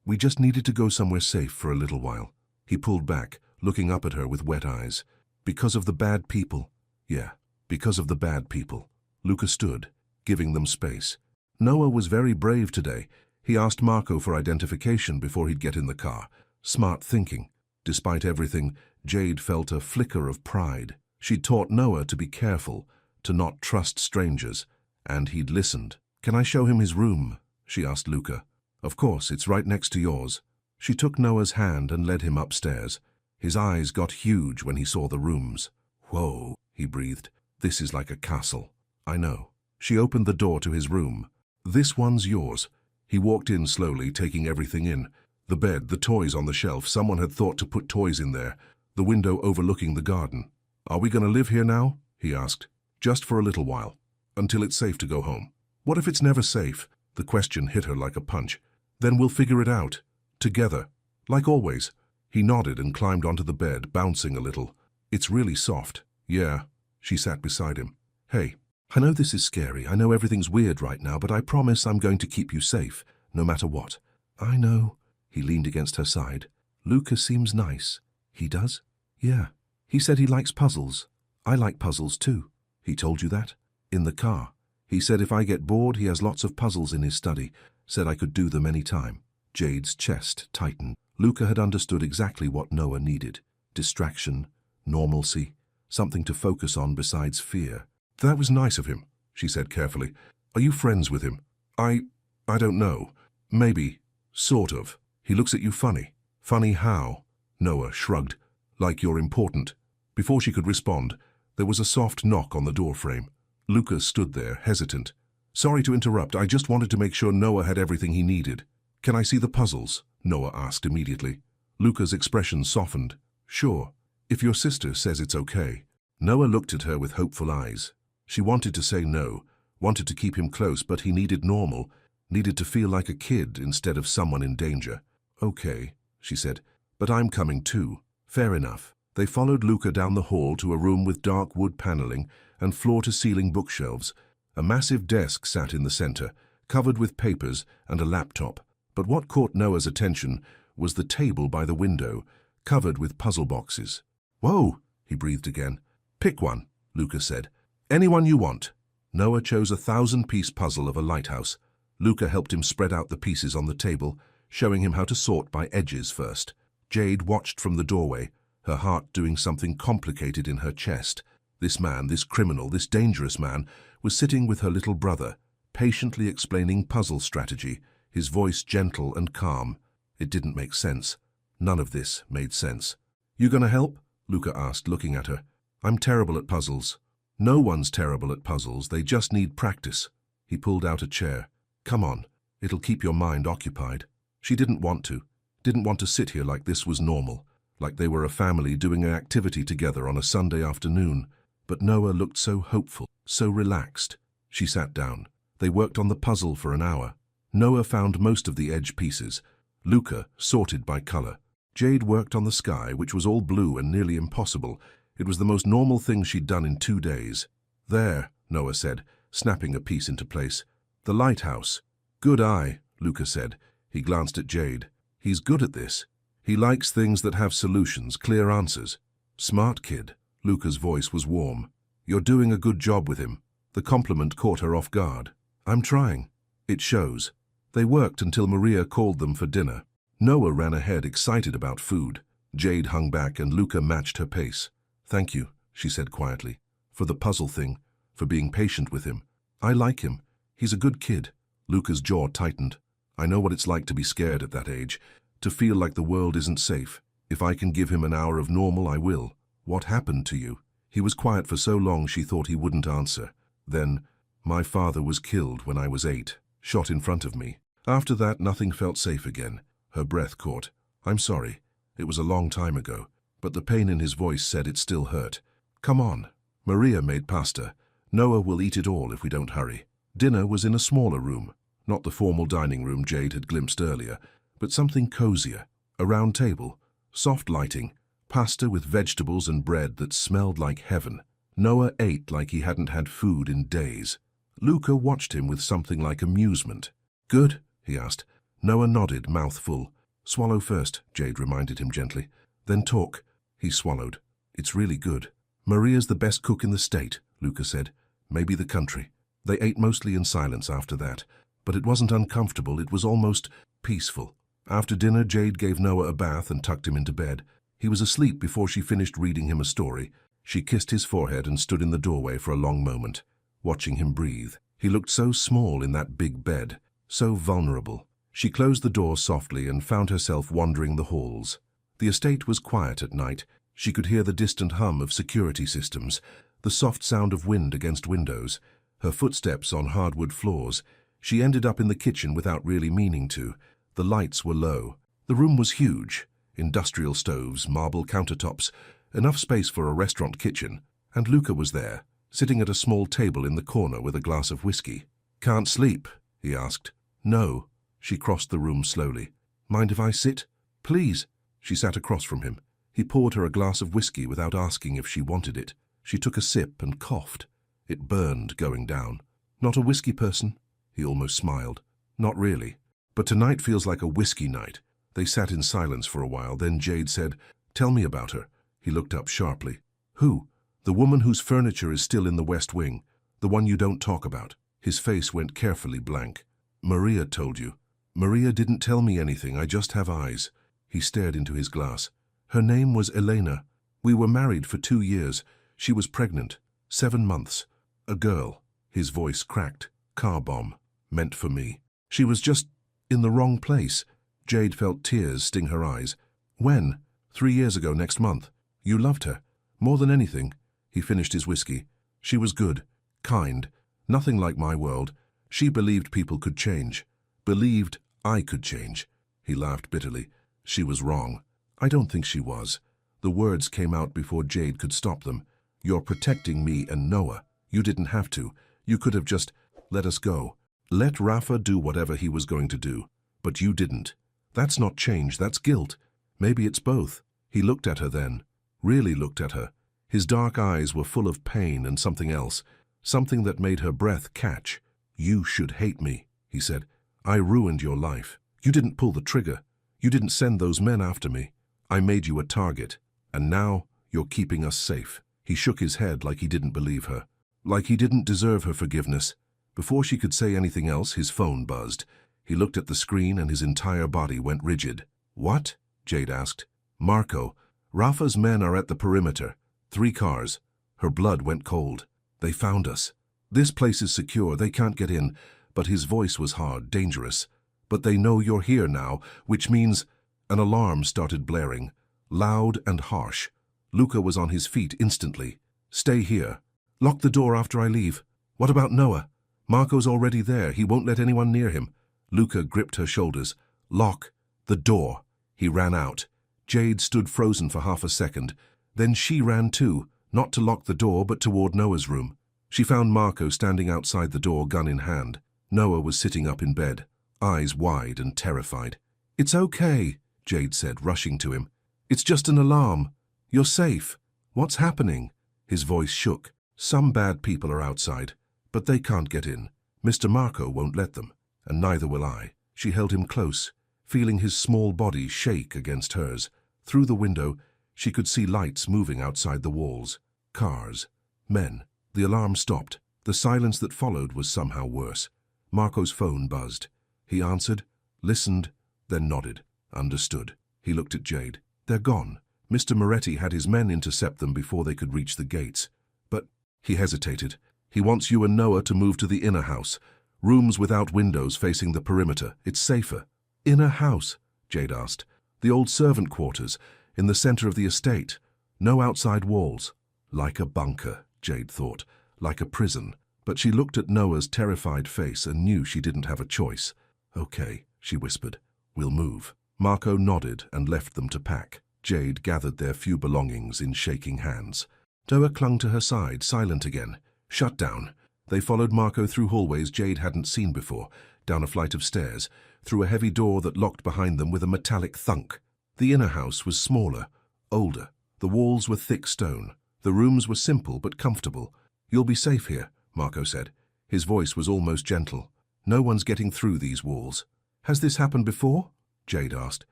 We just needed to go somewhere safe for a little while." He pulled back, looking up at her with wet eyes. "Because of the bad people?" "Yeah, because of the bad people." Luca stood, giving them space. Noah was very brave today. He asked Marco for identification before he'd get in the car. Smart thinking. Despite everything, Jade felt a flicker of pride. She'd taught Noah to be careful, to not trust strangers, And he'd listened. "Can I show him his room?" she asked Luca. "Of course, it's right next to yours." She took Noah's hand and led him upstairs. His eyes got huge when he saw the rooms. "Whoa," he breathed. "This is like a castle." "I know." She opened the door to his room. "This one's yours." He walked in slowly, taking everything in. The bed, the toys on the shelf. Someone had thought to put toys in there. The window overlooking the garden. "Are we going to live here now?" he asked. "Just for a little while. Until it's safe to go home." "What if it's never safe?" The question hit her like a punch. "Then we'll figure it out. Together. Like always." He nodded and climbed onto the bed, bouncing a little. "It's really soft." "Yeah." She sat beside him. "Hey, I know this is scary. I know everything's weird right now, but I promise I'm going to keep you safe, no matter what." "I know." He leaned against her side. "Luca seems nice." "He does?" "Yeah. He said he likes puzzles. I like puzzles too." "He told you that?" "In the car. He said if I get bored, he has lots of puzzles in his study. Said I could do them any time." Jade's chest tightened. Luca had understood exactly what Noah needed. Distraction, normalcy, something to focus on besides fear. "That was nice of him," she said carefully. "Are you friends with him?" I don't know. Maybe. Sort of. He looks at you funny." "Funny how?" Noah shrugged. "Like you're important." Before she could respond, there was a soft knock on the doorframe. Luca stood there, hesitant. "Sorry to interrupt, I just wanted to make sure Noah had everything he needed." "Can I see the puzzles?" Noah asked immediately. Luca's expression softened. "Sure, if your sister says it's okay." Noah looked at her with hopeful eyes. She wanted to say no, wanted to keep him close, but he needed normal, needed to feel like a kid instead of someone in danger. "Okay," she said, "but I'm coming too." "Fair enough." They followed Luca down the hall to a room with dark wood paneling and floor-to-ceiling bookshelves. A massive desk sat in the center, covered with papers and a laptop. But what caught Noah's attention was the table by the window, covered with puzzle boxes. "Whoa," he breathed again. "Pick one," Luca said. "Anyone you want." Noah chose a 1,000-piece puzzle of a lighthouse. Luca helped him spread out the pieces on the table, showing him how to sort by edges first. Jade watched from the doorway, her heart doing something complicated in her chest. This man, this criminal, this dangerous man, was sitting with her little brother, patiently explaining puzzle strategy, his voice gentle and calm. It didn't make sense. None of this made sense. "You gonna help?" Luca asked, looking at her. "I'm terrible at puzzles." "No one's terrible at puzzles, they just need practice." He pulled out a chair. "Come on, it'll keep your mind occupied." She didn't want to sit here like this was normal, like they were a family doing an activity together on a Sunday afternoon. But Noah looked so hopeful, so relaxed. She sat down. They worked on the puzzle for an hour. Noah found most of the edge pieces. Luca sorted by color. Jade worked on the sky, which was all blue and nearly impossible. It was the most normal thing she'd done in 2 days. "There," Noah said, snapping a piece into place. "The lighthouse." "Good eye," Luca said. He glanced at Jade. "He's good at this. He likes things that have solutions, clear answers." "Smart kid." Luca's voice was warm. "You're doing a good job with him." The compliment caught her off guard. "I'm trying." "It shows." They worked until Maria called them for dinner. Noah ran ahead, excited about food. Jade hung back and Luca matched her pace. "Thank you," she said quietly, "for the puzzle thing, for being patient with him. I like him. He's a good kid." Luca's jaw tightened. "I know what it's like to be scared at that age, to feel like the world isn't safe. If I can give him an hour of normal, I will." "What happened to you?" He was quiet for so long she thought he wouldn't answer. Then, "My father was killed when I was 8, shot in front of me. After that, nothing felt safe again." Her breath caught. "I'm sorry. It was a long time ago." But the pain in his voice said it still hurt. "Come on." Maria made pasta. "Noah will eat it all if we don't hurry." Dinner was in a smaller room. Not the formal dining room Jade had glimpsed earlier, but something cozier. A round table, soft lighting, pasta with vegetables and bread that smelled like heaven. Noah ate like he hadn't had food in days. Luca watched him with something like amusement. "Good?" he asked. Noah nodded, mouth full. "Swallow first," Jade reminded him gently. "Then talk." He swallowed. "It's really good." "Maria's the best cook in the state," Luca said. "Maybe the country." They ate mostly in silence after that, but it wasn't uncomfortable, it was almost peaceful. After dinner, Jade gave Noah a bath and tucked him into bed. He was asleep before she finished reading him a story. She kissed his forehead and stood in the doorway for a long moment, watching him breathe. He looked so small in that big bed, so vulnerable. She closed the door softly and found herself wandering the halls. The estate was quiet at night. She could hear the distant hum of security systems, the soft sound of wind against windows, her footsteps on hardwood floors. She ended up in the kitchen without really meaning to. The lights were low. The room was huge. Industrial stoves, marble countertops, enough space for a restaurant kitchen. And Luca was there, sitting at a small table in the corner with a glass of whiskey. "Can't sleep?" he asked. "No." She crossed the room slowly. "Mind if I sit?" "Please." She sat across from him. He poured her a glass of whiskey without asking if she wanted it. She took a sip and coughed. It burned going down. "Not a whiskey person?" He almost smiled. "Not really. But tonight feels like a whiskey night." They sat in silence for a while, then Jade said, "Tell me about her." He looked up sharply. "Who?" "The woman whose furniture is still in the West Wing. The one you don't talk about." His face went carefully blank. "Maria told you." "Maria didn't tell me anything. I just have eyes." He stared into his glass. "Her name was Elena. We were married for 2 years. She was pregnant. 7 months. A girl." His voice cracked. "Car bomb. Meant for me. She was just in the wrong place." Jade felt tears sting her eyes. "When?" 3 years ago next month. "You loved her. More than anything." He finished his whiskey. "She was good. Kind. Nothing like my world. She believed people could change. Believed I could change." He laughed bitterly. "She was wrong." "I don't think she was." The words came out before Jade could stop them. "You're protecting me and Noah. You didn't have to. You could have just let us go. Let Rafa do whatever he was going to do. But you didn't. That's not change, that's guilt. Maybe it's both." He looked at her then. Really looked at her. His dark eyes were full of pain and something else. Something that made her breath catch. "You should hate me," he said. "I ruined your life. You didn't pull the trigger. You didn't send those men after me. I made you a target. And now you're keeping us safe." He shook his head like he didn't believe her. Like he didn't deserve her forgiveness. Before she could say anything else, his phone buzzed. He looked at the screen and his entire body went rigid. "What?" Jade asked. "Marco, Rafa's men are at the perimeter. 3 cars. Her blood went cold. "They found us. This place is secure. They can't get in." But his voice was hard, dangerous. "But they know you're here now, which means—" An alarm started blaring, loud and harsh. Luca was on his feet instantly. "Stay here. Lock the door after I leave." "What about Noah?" "Marco's already there. He won't let anyone near him." Luca gripped her shoulders. "Lock the door." He ran out. Jade stood frozen for half a second. Then she ran too, not to lock the door but toward Noah's room. She found Marco standing outside the door, gun in hand. Noah was sitting up in bed, eyes wide and terrified. "It's okay," Jade said, rushing to him. "It's just an alarm. You're safe. What's happening?" His voice shook. "Some bad people are outside, but they can't get in. Mr. Marco won't let them, and neither will I." She held him close, feeling his small body shake against hers. Through the window, she could see lights moving outside the walls. Cars. Men. The alarm stopped. The silence that followed was somehow worse. Marco's phone buzzed. He answered, listened, then nodded. Understood. He looked at Jade. "They're gone. Mr. Moretti had his men intercept them before they could reach the gates. But," he hesitated, "he wants you and Noah to move to the inner house. Rooms without windows facing the perimeter. It's safer." "Inner house?" Jade asked. "The old servant quarters, in the center of the estate. No outside walls." Like a bunker, Jade thought. Like a prison. But she looked at Noah's terrified face and knew she didn't have a choice. "Okay," she whispered. "We'll move." Marco nodded and left them to pack. Jade gathered their few belongings in shaking hands. Noah clung to her side, silent again. Shut down. They followed Marco through hallways Jade hadn't seen before, down a flight of stairs, through a heavy door that locked behind them with a metallic thunk. The inner house was smaller, older. The walls were thick stone. The rooms were simple but comfortable. "You'll be safe here," Marco said. His voice was almost gentle. "No one's getting through these walls." "Has this happened before?" Jade asked.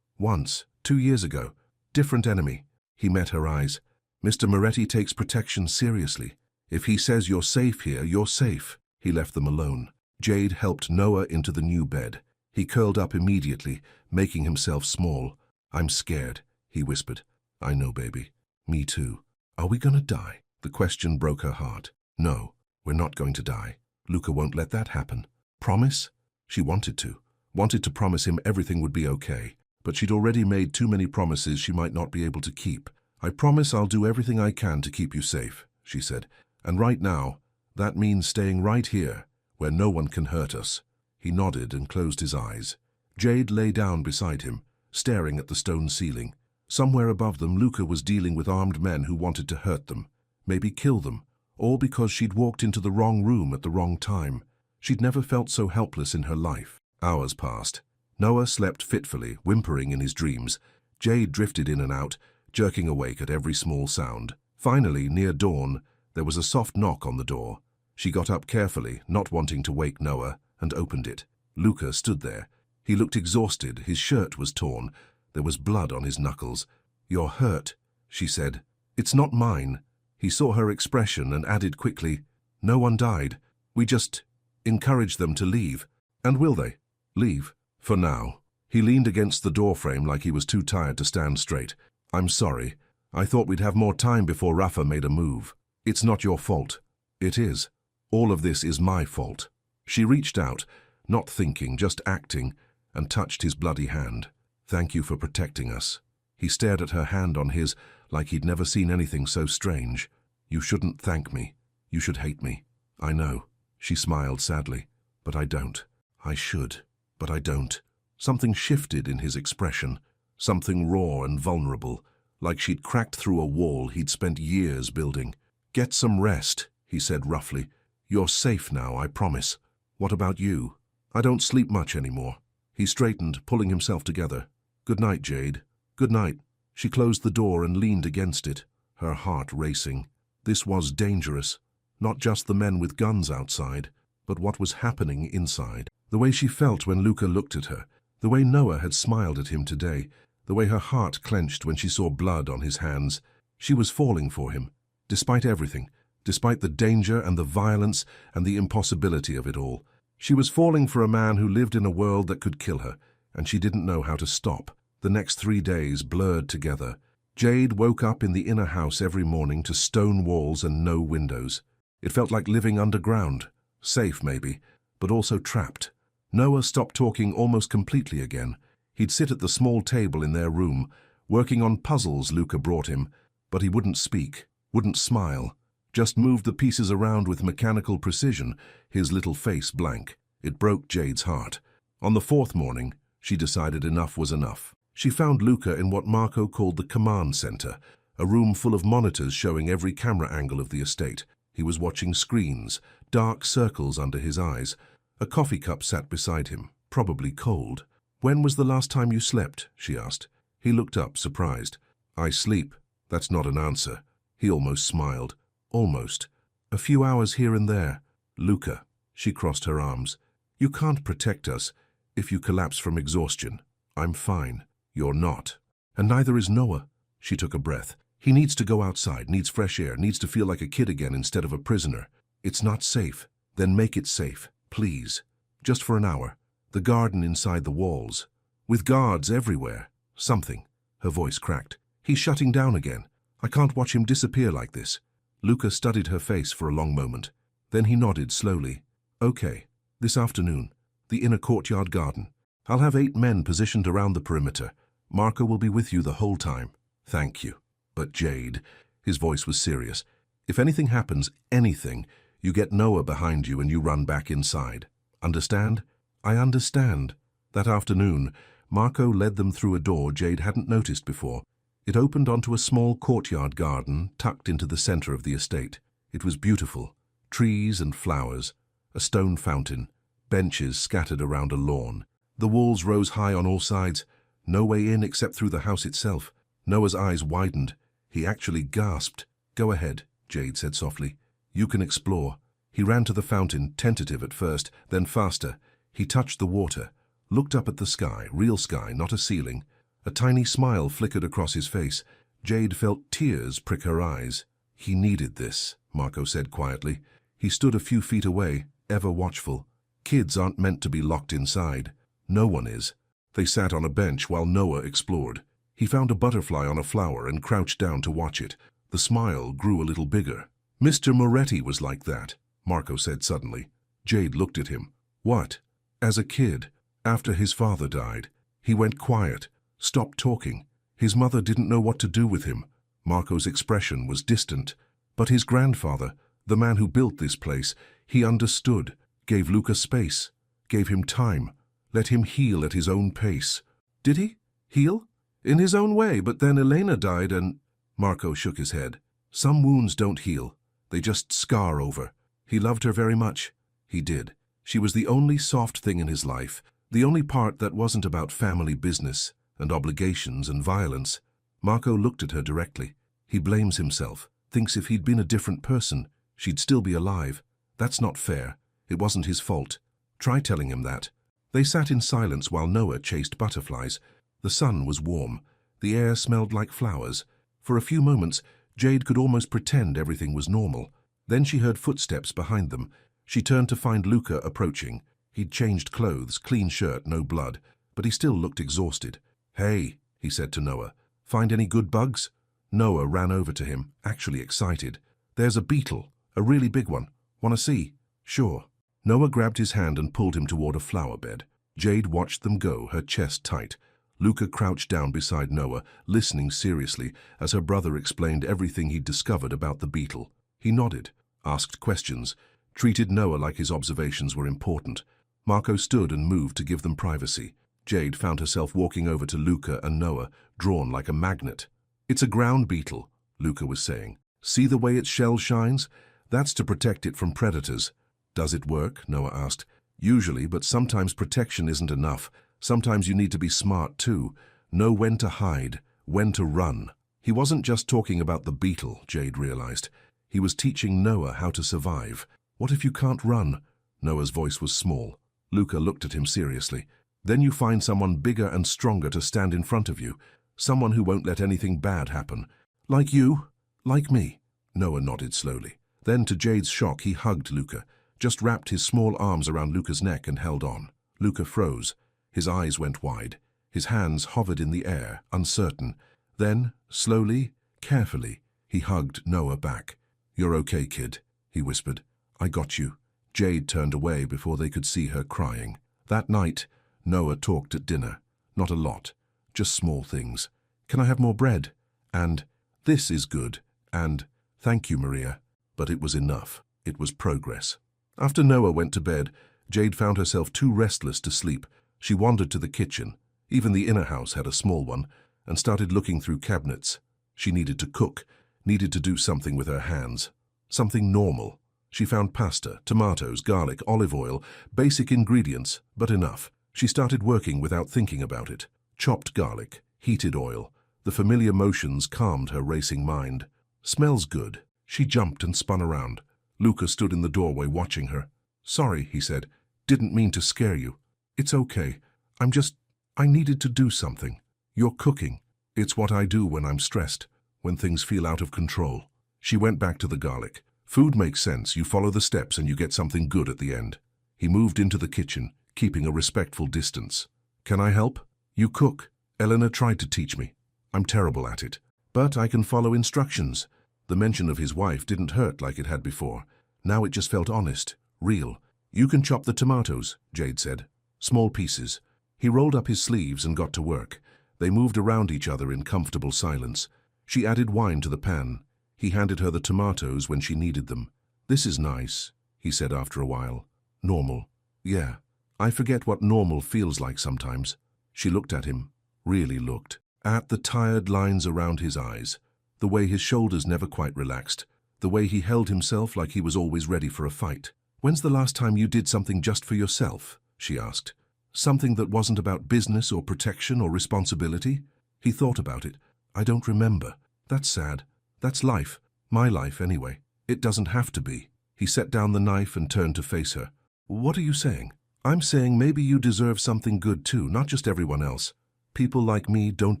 "Once, 2 years ago. Different enemy." He met her eyes. "Mr. Moretti takes protection seriously. If he says you're safe here, you're safe." He left them alone. Jade helped Noah into the new bed. He curled up immediately, making himself small. "I'm scared," he whispered. "I know, baby. Me too." "Are we gonna die?" The question broke her heart. "No, we're not going to die." Luca won't let that happen. Promise? She wanted to promise him everything would be okay, but she'd already made too many promises she might not be able to keep. I promise I'll do everything I can to keep you safe, she said. And right now, that means staying right here, where no one can hurt us. He nodded and closed his eyes. Jade lay down beside him, staring at the stone ceiling. Somewhere above them, Luca was dealing with armed men who wanted to hurt them, maybe kill them, all because she'd walked into the wrong room at the wrong time. She'd never felt so helpless in her life. Hours passed. Noah slept fitfully, whimpering in his dreams. Jade drifted in and out, jerking awake at every small sound. Finally, near dawn, there was a soft knock on the door. She got up carefully, not wanting to wake Noah, and opened it. Luca stood there. He looked exhausted. His shirt was torn. There was blood on his knuckles. "You're hurt," she said. "It's not mine." He saw her expression and added quickly, "No one died. We just encouraged them to leave." "And will they leave?" "For now." He leaned against the doorframe like he was too tired to stand straight. "I'm sorry. I thought we'd have more time before Rafa made a move. It's not your fault." "It is. All of this is my fault." She reached out, not thinking, just acting, and touched his bloody hand. "Thank you for protecting us." He stared at her hand on his like he'd never seen anything so strange. "You shouldn't thank me. You should hate me." "I know." She smiled sadly. "But I don't. I should, but I don't." Something shifted in his expression, something raw and vulnerable, like she'd cracked through a wall he'd spent years building. "Get some rest," he said roughly. "You're safe now, I promise. What about you?" "I don't sleep much anymore." He straightened, pulling himself together. "Good night, Jade." "Good night." She closed the door and leaned against it, her heart racing. This was dangerous. Not just the men with guns outside, but what was happening inside. The way she felt when Luca looked at her, the way Noah had smiled at him today, the way her heart clenched when she saw blood on his hands. She was falling for him, despite everything, despite the danger and the violence and the impossibility of it all. She was falling for a man who lived in a world that could kill her, and she didn't know how to stop. The next 3 days blurred together. Jade woke up in the inner house every morning to stone walls and no windows. It felt like living underground, safe maybe, but also trapped. Noah stopped talking almost completely again. He'd sit at the small table in their room, working on puzzles Luca brought him, but he wouldn't speak, wouldn't smile, just moved the pieces around with mechanical precision, his little face blank. It broke Jade's heart. On the 4th morning, she decided enough was enough. She found Luca in what Marco called the command center, a room full of monitors showing every camera angle of the estate. He was watching screens, dark circles under his eyes. A coffee cup sat beside him, probably cold. "When was the last time you slept?" she asked. He looked up, surprised. "I sleep. That's not an answer." He almost smiled. "Almost. A few hours here and there." "Luca." She crossed her arms. "You can't protect us if you collapse from exhaustion." "I'm fine." "You're not. And neither is Noah." She took a breath. "He needs to go outside, needs fresh air, needs to feel like a kid again instead of a prisoner." "It's not safe." "Then make it safe, please. Just for an hour. The garden inside the walls. With guards everywhere. Something." Her voice cracked. "He's shutting down again. I can't watch him disappear like this." Luca studied her face for a long moment. Then he nodded slowly. "Okay. This afternoon. The inner courtyard garden. I'll have 8 men positioned around the perimeter. Marco will be with you the whole time." "Thank you. But Jade," his voice was serious, "if anything happens, anything, you get Noah behind you and you run back inside. Understand?" "I understand." That afternoon, Marco led them through a door Jade hadn't noticed before. It opened onto a small courtyard garden tucked into the center of the estate. It was beautiful. Trees and flowers, a stone fountain, benches scattered around a lawn. The walls rose high on all sides, no way in except through the house itself. Noah's eyes widened. He actually gasped. "Go ahead," Jade said softly. "You can explore." He ran to the fountain, tentative at first, then faster. He touched the water, looked up at the sky, real sky, not a ceiling. A tiny smile flickered across his face. Jade felt tears prick her eyes. "He needed this," Marco said quietly. He stood a few feet away, ever watchful. "Kids aren't meant to be locked inside. No one is." They sat on a bench while Noah explored. He found a butterfly on a flower and crouched down to watch it. The smile grew a little bigger. "Mr. Moretti was like that," Marco said suddenly. Jade looked at him. What? As a kid, after his father died, he went quiet, stopped talking. His mother didn't know what to do with him. Marco's expression was distant. But his grandfather, the man who built this place, he understood, gave Luca space, gave him time, let him heal at his own pace. Did he? Heal? In his own way, but then Elena died and… Marco shook his head. Some wounds don't heal. They just scar over. He loved her very much. He did. She was the only soft thing in his life, the only part that wasn't about family business and obligations and violence. Marco looked at her directly. He blames himself, thinks if he'd been a different person, she'd still be alive. That's not fair. It wasn't his fault. Try telling him that. They sat in silence while Noah chased butterflies. The sun was warm. The air smelled like flowers. For a few moments, Jade could almost pretend everything was normal. Then she heard footsteps behind them. She turned to find Luca approaching. He'd changed clothes, clean shirt, no blood, but he still looked exhausted. Hey, he said to Noah, find any good bugs? Noah ran over to him, actually excited. There's a beetle, a really big one. Want to see? Sure. Noah grabbed his hand and pulled him toward a flower bed. Jade watched them go, her chest tight. Luca crouched down beside Noah, listening seriously as her brother explained everything he'd discovered about the beetle. He nodded, asked questions, treated Noah like his observations were important. Marco stood and moved to give them privacy. Jade found herself walking over to Luca and Noah, drawn like a magnet. It's a ground beetle, Luca was saying. See the way its shell shines? That's to protect it from predators. Does it work? Noah asked. Usually, but sometimes protection isn't enough. Sometimes you need to be smart too. Know when to hide, when to run. He wasn't just talking about the beetle, Jade realized. He was teaching Noah how to survive. What if you can't run? Noah's voice was small. Luca looked at him seriously. Then you find someone bigger and stronger to stand in front of you. Someone who won't let anything bad happen. Like you? Like me? Noah nodded slowly. Then, to Jade's shock, he hugged Luca, just wrapped his small arms around Luca's neck and held on. Luca froze. His eyes went wide. His hands hovered in the air, uncertain. Then, slowly, carefully, he hugged Noah back. You're okay, kid, he whispered. I got you. Jade turned away before they could see her crying. That night, Noah talked at dinner. Not a lot, just small things. Can I have more bread? And, this is good. And, thank you, Maria. But it was enough. It was progress. After Noah went to bed, Jade found herself too restless to sleep. She wandered to the kitchen, even the inner house had a small one, and started looking through cabinets. She needed to cook, needed to do something with her hands. Something normal. She found pasta, tomatoes, garlic, olive oil, basic ingredients, but enough. She started working without thinking about it. Chopped garlic, heated oil. The familiar motions calmed her racing mind. Smells good. She jumped and spun around. Luca stood in the doorway watching her. Sorry, he said. Didn't mean to scare you. It's okay. I needed to do something. You're cooking. It's what I do when I'm stressed, when things feel out of control. She went back to the garlic. Food makes sense. You follow the steps and you get something good at the end. He moved into the kitchen, keeping a respectful distance. Can I help? You cook. Elena tried to teach me. I'm terrible at it. But I can follow instructions. The mention of his wife didn't hurt like it had before. Now it just felt honest, real. You can chop the tomatoes, Jade said. Small pieces. He rolled up his sleeves and got to work. They moved around each other in comfortable silence. She added wine to the pan. He handed her the tomatoes when she needed them. This is nice, he said after a while. Normal. Yeah. I forget what normal feels like sometimes. She looked at him, really looked, at the tired lines around his eyes, the way his shoulders never quite relaxed, the way he held himself like he was always ready for a fight. When's the last time you did something just for yourself? She asked. Something that wasn't about business or protection or responsibility? He thought about it. I don't remember. That's sad. That's life. My life, anyway. It doesn't have to be. He set down the knife and turned to face her. What are you saying? I'm saying maybe you deserve something good too, not just everyone else. People like me don't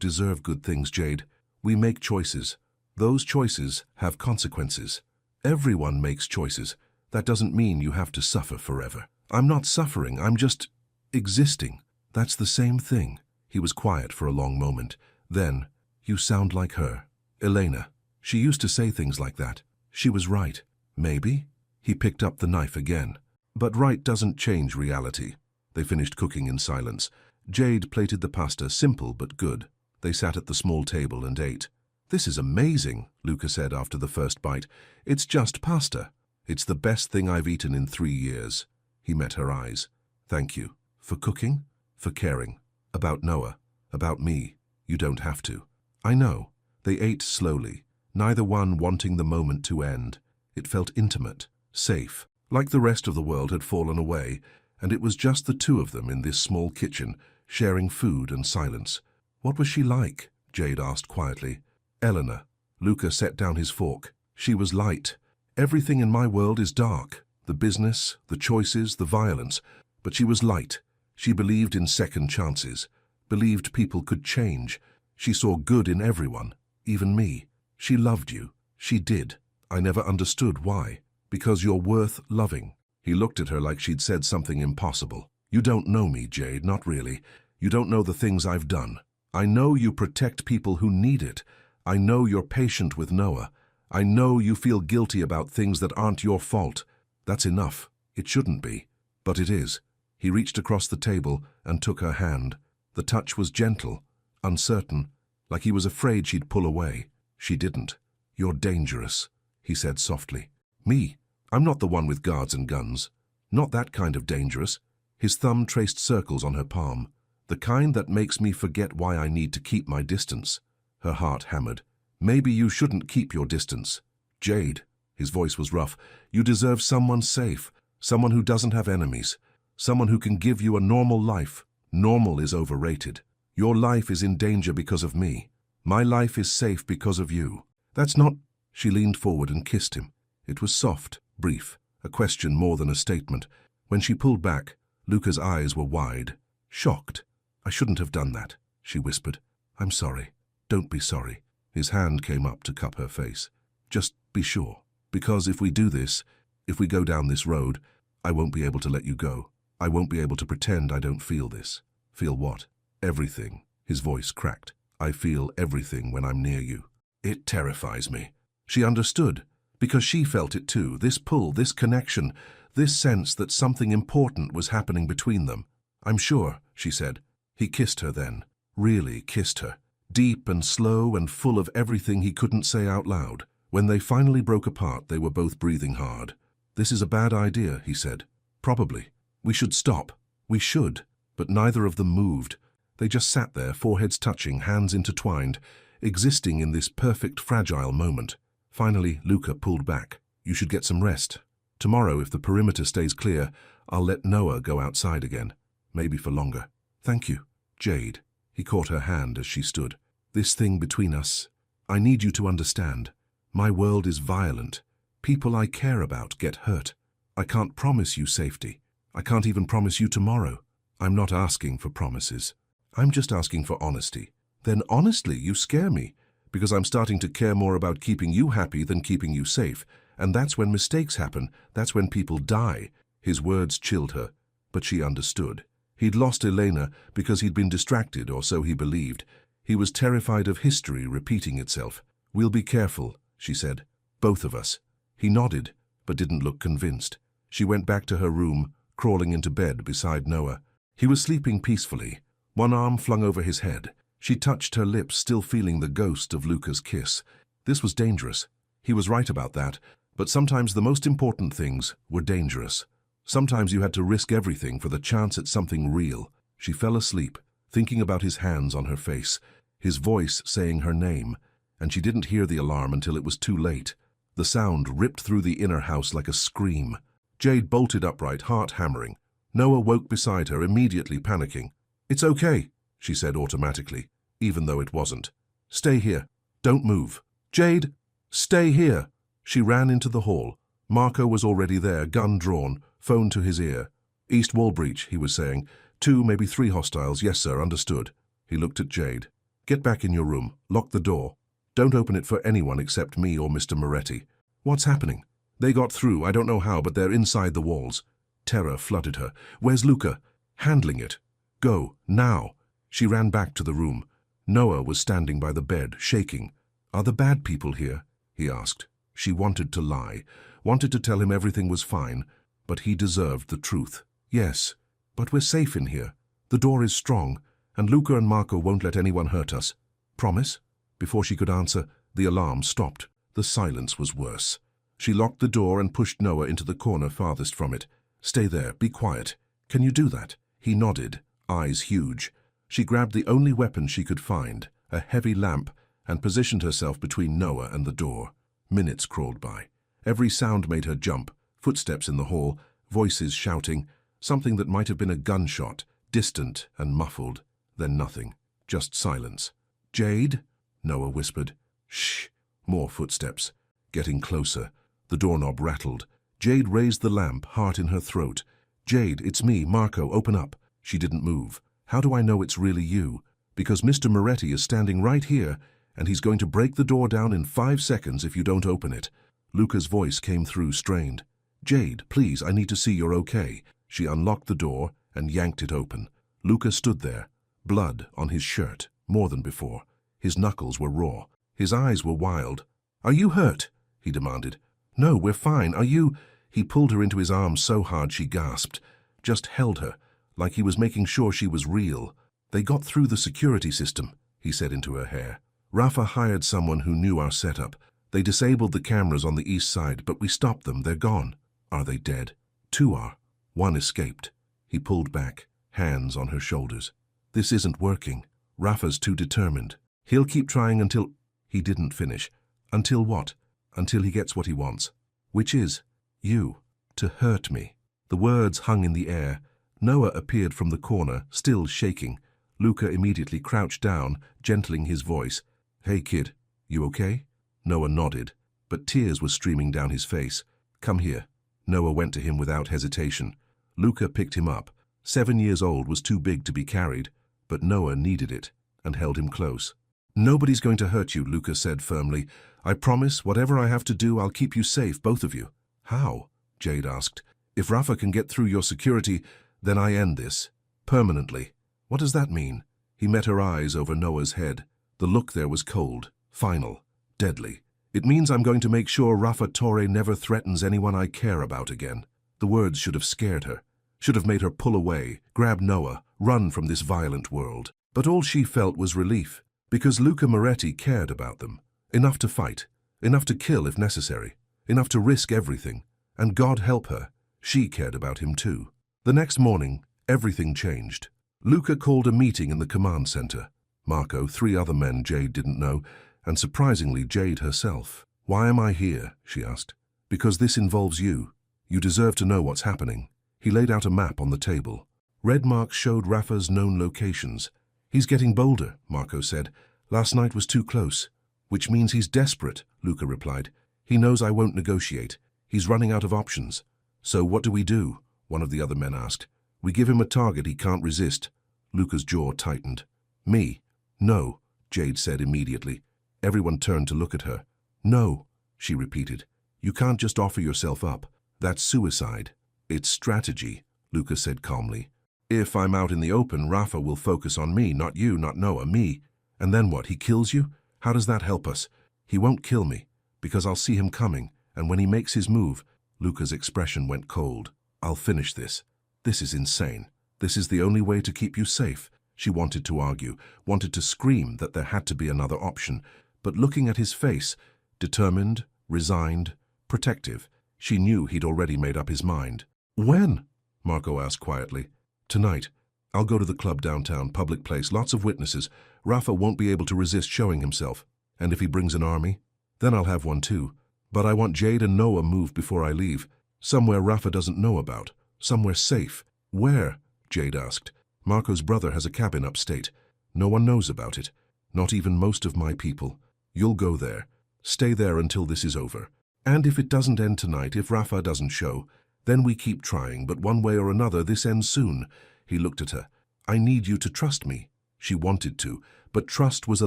deserve good things, Jade. We make choices. Those choices have consequences. Everyone makes choices. That doesn't mean you have to suffer forever. I'm not suffering, I'm just existing. That's the same thing. He was quiet for a long moment. Then, you sound like her. Elena. She used to say things like that. She was right. Maybe? He picked up the knife again. But right doesn't change reality. They finished cooking in silence. Jade plated the pasta, simple but good. They sat at the small table and ate. "This is amazing," Luca said after the first bite. "It's just pasta. It's the best thing I've eaten in 3 years." He met her eyes. "Thank you. For cooking? For caring. About Noah. About me. You don't have to." "I know." They ate slowly, neither one wanting the moment to end. It felt intimate, safe, like the rest of the world had fallen away, and it was just the two of them in this small kitchen, sharing food and silence. "What was she like?" Jade asked quietly. "Eleanor." Luca set down his fork. "She was light. Everything in my world is dark. The business, the choices, the violence. But she was light. She believed in second chances. Believed people could change. She saw good in everyone, even me. She loved you. She did. I never understood why. Because you're worth loving." He looked at her like she'd said something impossible. "You don't know me, Jade, not really. You don't know the things I've done. I know you protect people who need it. I know you're patient with Noah. I know you feel guilty about things that aren't your fault. That's enough. It shouldn't be. But it is." He reached across the table and took her hand. The touch was gentle, uncertain, like he was afraid she'd pull away. She didn't. "You're dangerous," he said softly. "Me? I'm not the one with guards and guns. Not that kind of dangerous." His thumb traced circles on her palm. "The kind that makes me forget why I need to keep my distance." Her heart hammered. "Maybe you shouldn't keep your distance. Jade," his voice was rough, "you deserve someone safe, someone who doesn't have enemies, someone who can give you a normal life. Normal is overrated. Your life is in danger because of me. My life is safe because of you." "That's not—" She leaned forward and kissed him. It was soft, brief, a question more than a statement. When she pulled back, Luca's eyes were wide, shocked. "I shouldn't have done that," she whispered. "I'm sorry." "Don't be sorry." His hand came up to cup her face. "Just be sure. Because if we do this, if we go down this road, I won't be able to let you go. I won't be able to pretend I don't feel this." "Feel what?" "Everything." His voice cracked. "I feel everything when I'm near you. It terrifies me." She understood, because she felt it too, this pull, this connection, this sense that something important was happening between them. "I'm sure," she said. He kissed her then, really kissed her. Deep and slow and full of everything he couldn't say out loud. When they finally broke apart, they were both breathing hard. "This is a bad idea," he said. "Probably. We should stop. We should." But neither of them moved. They just sat there, foreheads touching, hands intertwined, existing in this perfect, fragile moment. Finally, Luca pulled back. "You should get some rest. Tomorrow, if the perimeter stays clear, I'll let Noah go outside again. Maybe for longer." "Thank you, Jade." He caught her hand as she stood. "This thing between us, I need you to understand. My world is violent. People I care about get hurt. I can't promise you safety. I can't even promise you tomorrow. I'm not asking for promises. I'm just asking for honesty." "Then honestly, you scare me, because I'm starting to care more about keeping you happy than keeping you safe. And that's when mistakes happen. That's when people die." His words chilled her, but she understood. He'd lost Elena because he'd been distracted, or so he believed. He was terrified of history repeating itself. "We'll be careful," she said. "Both of us." He nodded, but didn't look convinced. She went back to her room, crawling into bed beside Noah. He was sleeping peacefully, one arm flung over his head. She touched her lips, still feeling the ghost of Luca's kiss. This was dangerous. He was right about that, but sometimes the most important things were dangerous. Sometimes you had to risk everything for the chance at something real. She fell asleep, thinking about his hands on her face, his voice saying her name, and she didn't hear the alarm until it was too late. The sound ripped through the inner house like a scream. Jade bolted upright, heart hammering. Noah woke beside her, immediately panicking. "It's okay," she said automatically, even though it wasn't. "Stay here. Don't move." "Jade, stay here." She ran into the hall. Marco was already there, gun drawn, phone to his ear. "East wall breach," he was saying. 2, maybe 3 hostiles. "Yes, sir, understood." He looked at Jade. "Get back in your room. Lock the door. Don't open it for anyone except me or Mr. Moretti." "What's happening?" "They got through. I don't know how, but they're inside the walls." Terror flooded her. "Where's Luca?" "Handling it." "Go, now." She ran back to the room. Noah was standing by the bed, shaking. "Are the bad people here?" he asked. She wanted to lie, wanted to tell him everything was fine, but he deserved the truth. Yes, but we're safe in here. The door is strong, and Luca and Marco won't let anyone hurt us. Promise? Before she could answer, the alarm stopped. The silence was worse. She locked the door and pushed Noah into the corner farthest from it. Stay there, be quiet. Can you do that? He nodded, eyes huge. She grabbed the only weapon she could find, a heavy lamp, and positioned herself between Noah and the door. Minutes crawled by. Every sound made her jump. Footsteps in the hall, voices shouting, something that might have been a gunshot, distant and muffled. Then nothing, just silence. "Jade?" Noah whispered. "Shh." More footsteps. Getting closer. The doorknob rattled. Jade raised the lamp, heart in her throat. "Jade, it's me, Marco, open up." She didn't move. "How do I know it's really you?" "Because Mr. Moretti is standing right here, and he's going to break the door down in 5 seconds if you don't open it." Luca's voice came through, strained. "Jade, please, I need to see you're okay." She unlocked the door and yanked it open. Luca stood there, blood on his shirt, more than before. His knuckles were raw. His eyes were wild. "Are you hurt?" he demanded. "No, we're fine. Are you—" He pulled her into his arms so hard she gasped, just held her, like he was making sure she was real. "They got through the security system," he said into her hair. "Rafa hired someone who knew our setup. They disabled the cameras on the east side, but we stopped them. They're gone." "Are they dead?" "2 are. 1 escaped." He pulled back, hands on her shoulders. "This isn't working. Rafa's too determined. He'll keep trying until—" He didn't finish. "Until what?" "Until he gets what he wants." "Which is?" "You. To hurt me." The words hung in the air. Noah appeared from the corner, still shaking. Luca immediately crouched down, gentling his voice. "Hey, kid, you okay?" Noah nodded, but tears were streaming down his face. "Come here." Noah went to him without hesitation. Luca picked him up. 7 years old was too big to be carried, but Noah needed it, and held him close. "Nobody's going to hurt you," Luca said firmly. "I promise, whatever I have to do, I'll keep you safe, both of you." "How?" Jade asked. "If Rafa can get through your security, then I end this. Permanently." "What does that mean?" He met her eyes over Noah's head. The look there was cold, final, deadly. "It means I'm going to make sure Rafa Torre never threatens anyone I care about again." The words should have scared her, should have made her pull away, grab Noah, run from this violent world. But all she felt was relief, because Luca Moretti cared about them. Enough to fight, enough to kill if necessary, enough to risk everything. And God help her, she cared about him too. The next morning, everything changed. Luca called a meeting in the command center. Marco, 3 other men Jade didn't know, and surprisingly Jade herself. "Why am I here?" she asked. "Because this involves you. You deserve to know what's happening." He laid out a map on the table. Red marks showed Rafa's known locations. "He's getting bolder," Marco said. "Last night was too close." "Which means he's desperate," Luca replied. "He knows I won't negotiate. He's running out of options." "So what do we do?" one of the other men asked. "We give him a target he can't resist." Luca's jaw tightened. "Me?" "No," Jade said immediately. Everyone turned to look at her. "No," she repeated. "You can't just offer yourself up. That's suicide." "It's strategy," Luca said calmly. "If I'm out in the open, Rafa will focus on me, not you, not Noah, me. And then what, he kills you? How does that help us?" "He won't kill me, because I'll see him coming, and when he makes his move—" Luca's expression went cold. "I'll finish this. This is insane. This is the only way to keep you safe." She wanted to argue, wanted to scream that there had to be another option, but looking at his face, determined, resigned, protective, she knew he'd already made up his mind. "When?" Marco asked quietly. "Tonight. I'll go to the club downtown, public place, lots of witnesses. Rafa won't be able to resist showing himself. And if he brings an army, then I'll have one too. But I want Jade and Noah moved before I leave. Somewhere Rafa doesn't know about. Somewhere safe." "Where?" Jade asked. "Marco's brother has a cabin upstate. No one knows about it. Not even most of my people. You'll go there. Stay there until this is over. And if it doesn't end tonight, if Rafa doesn't show, then we keep trying, but one way or another this ends soon." He looked at her. "I need you to trust me." She wanted to, but trust was a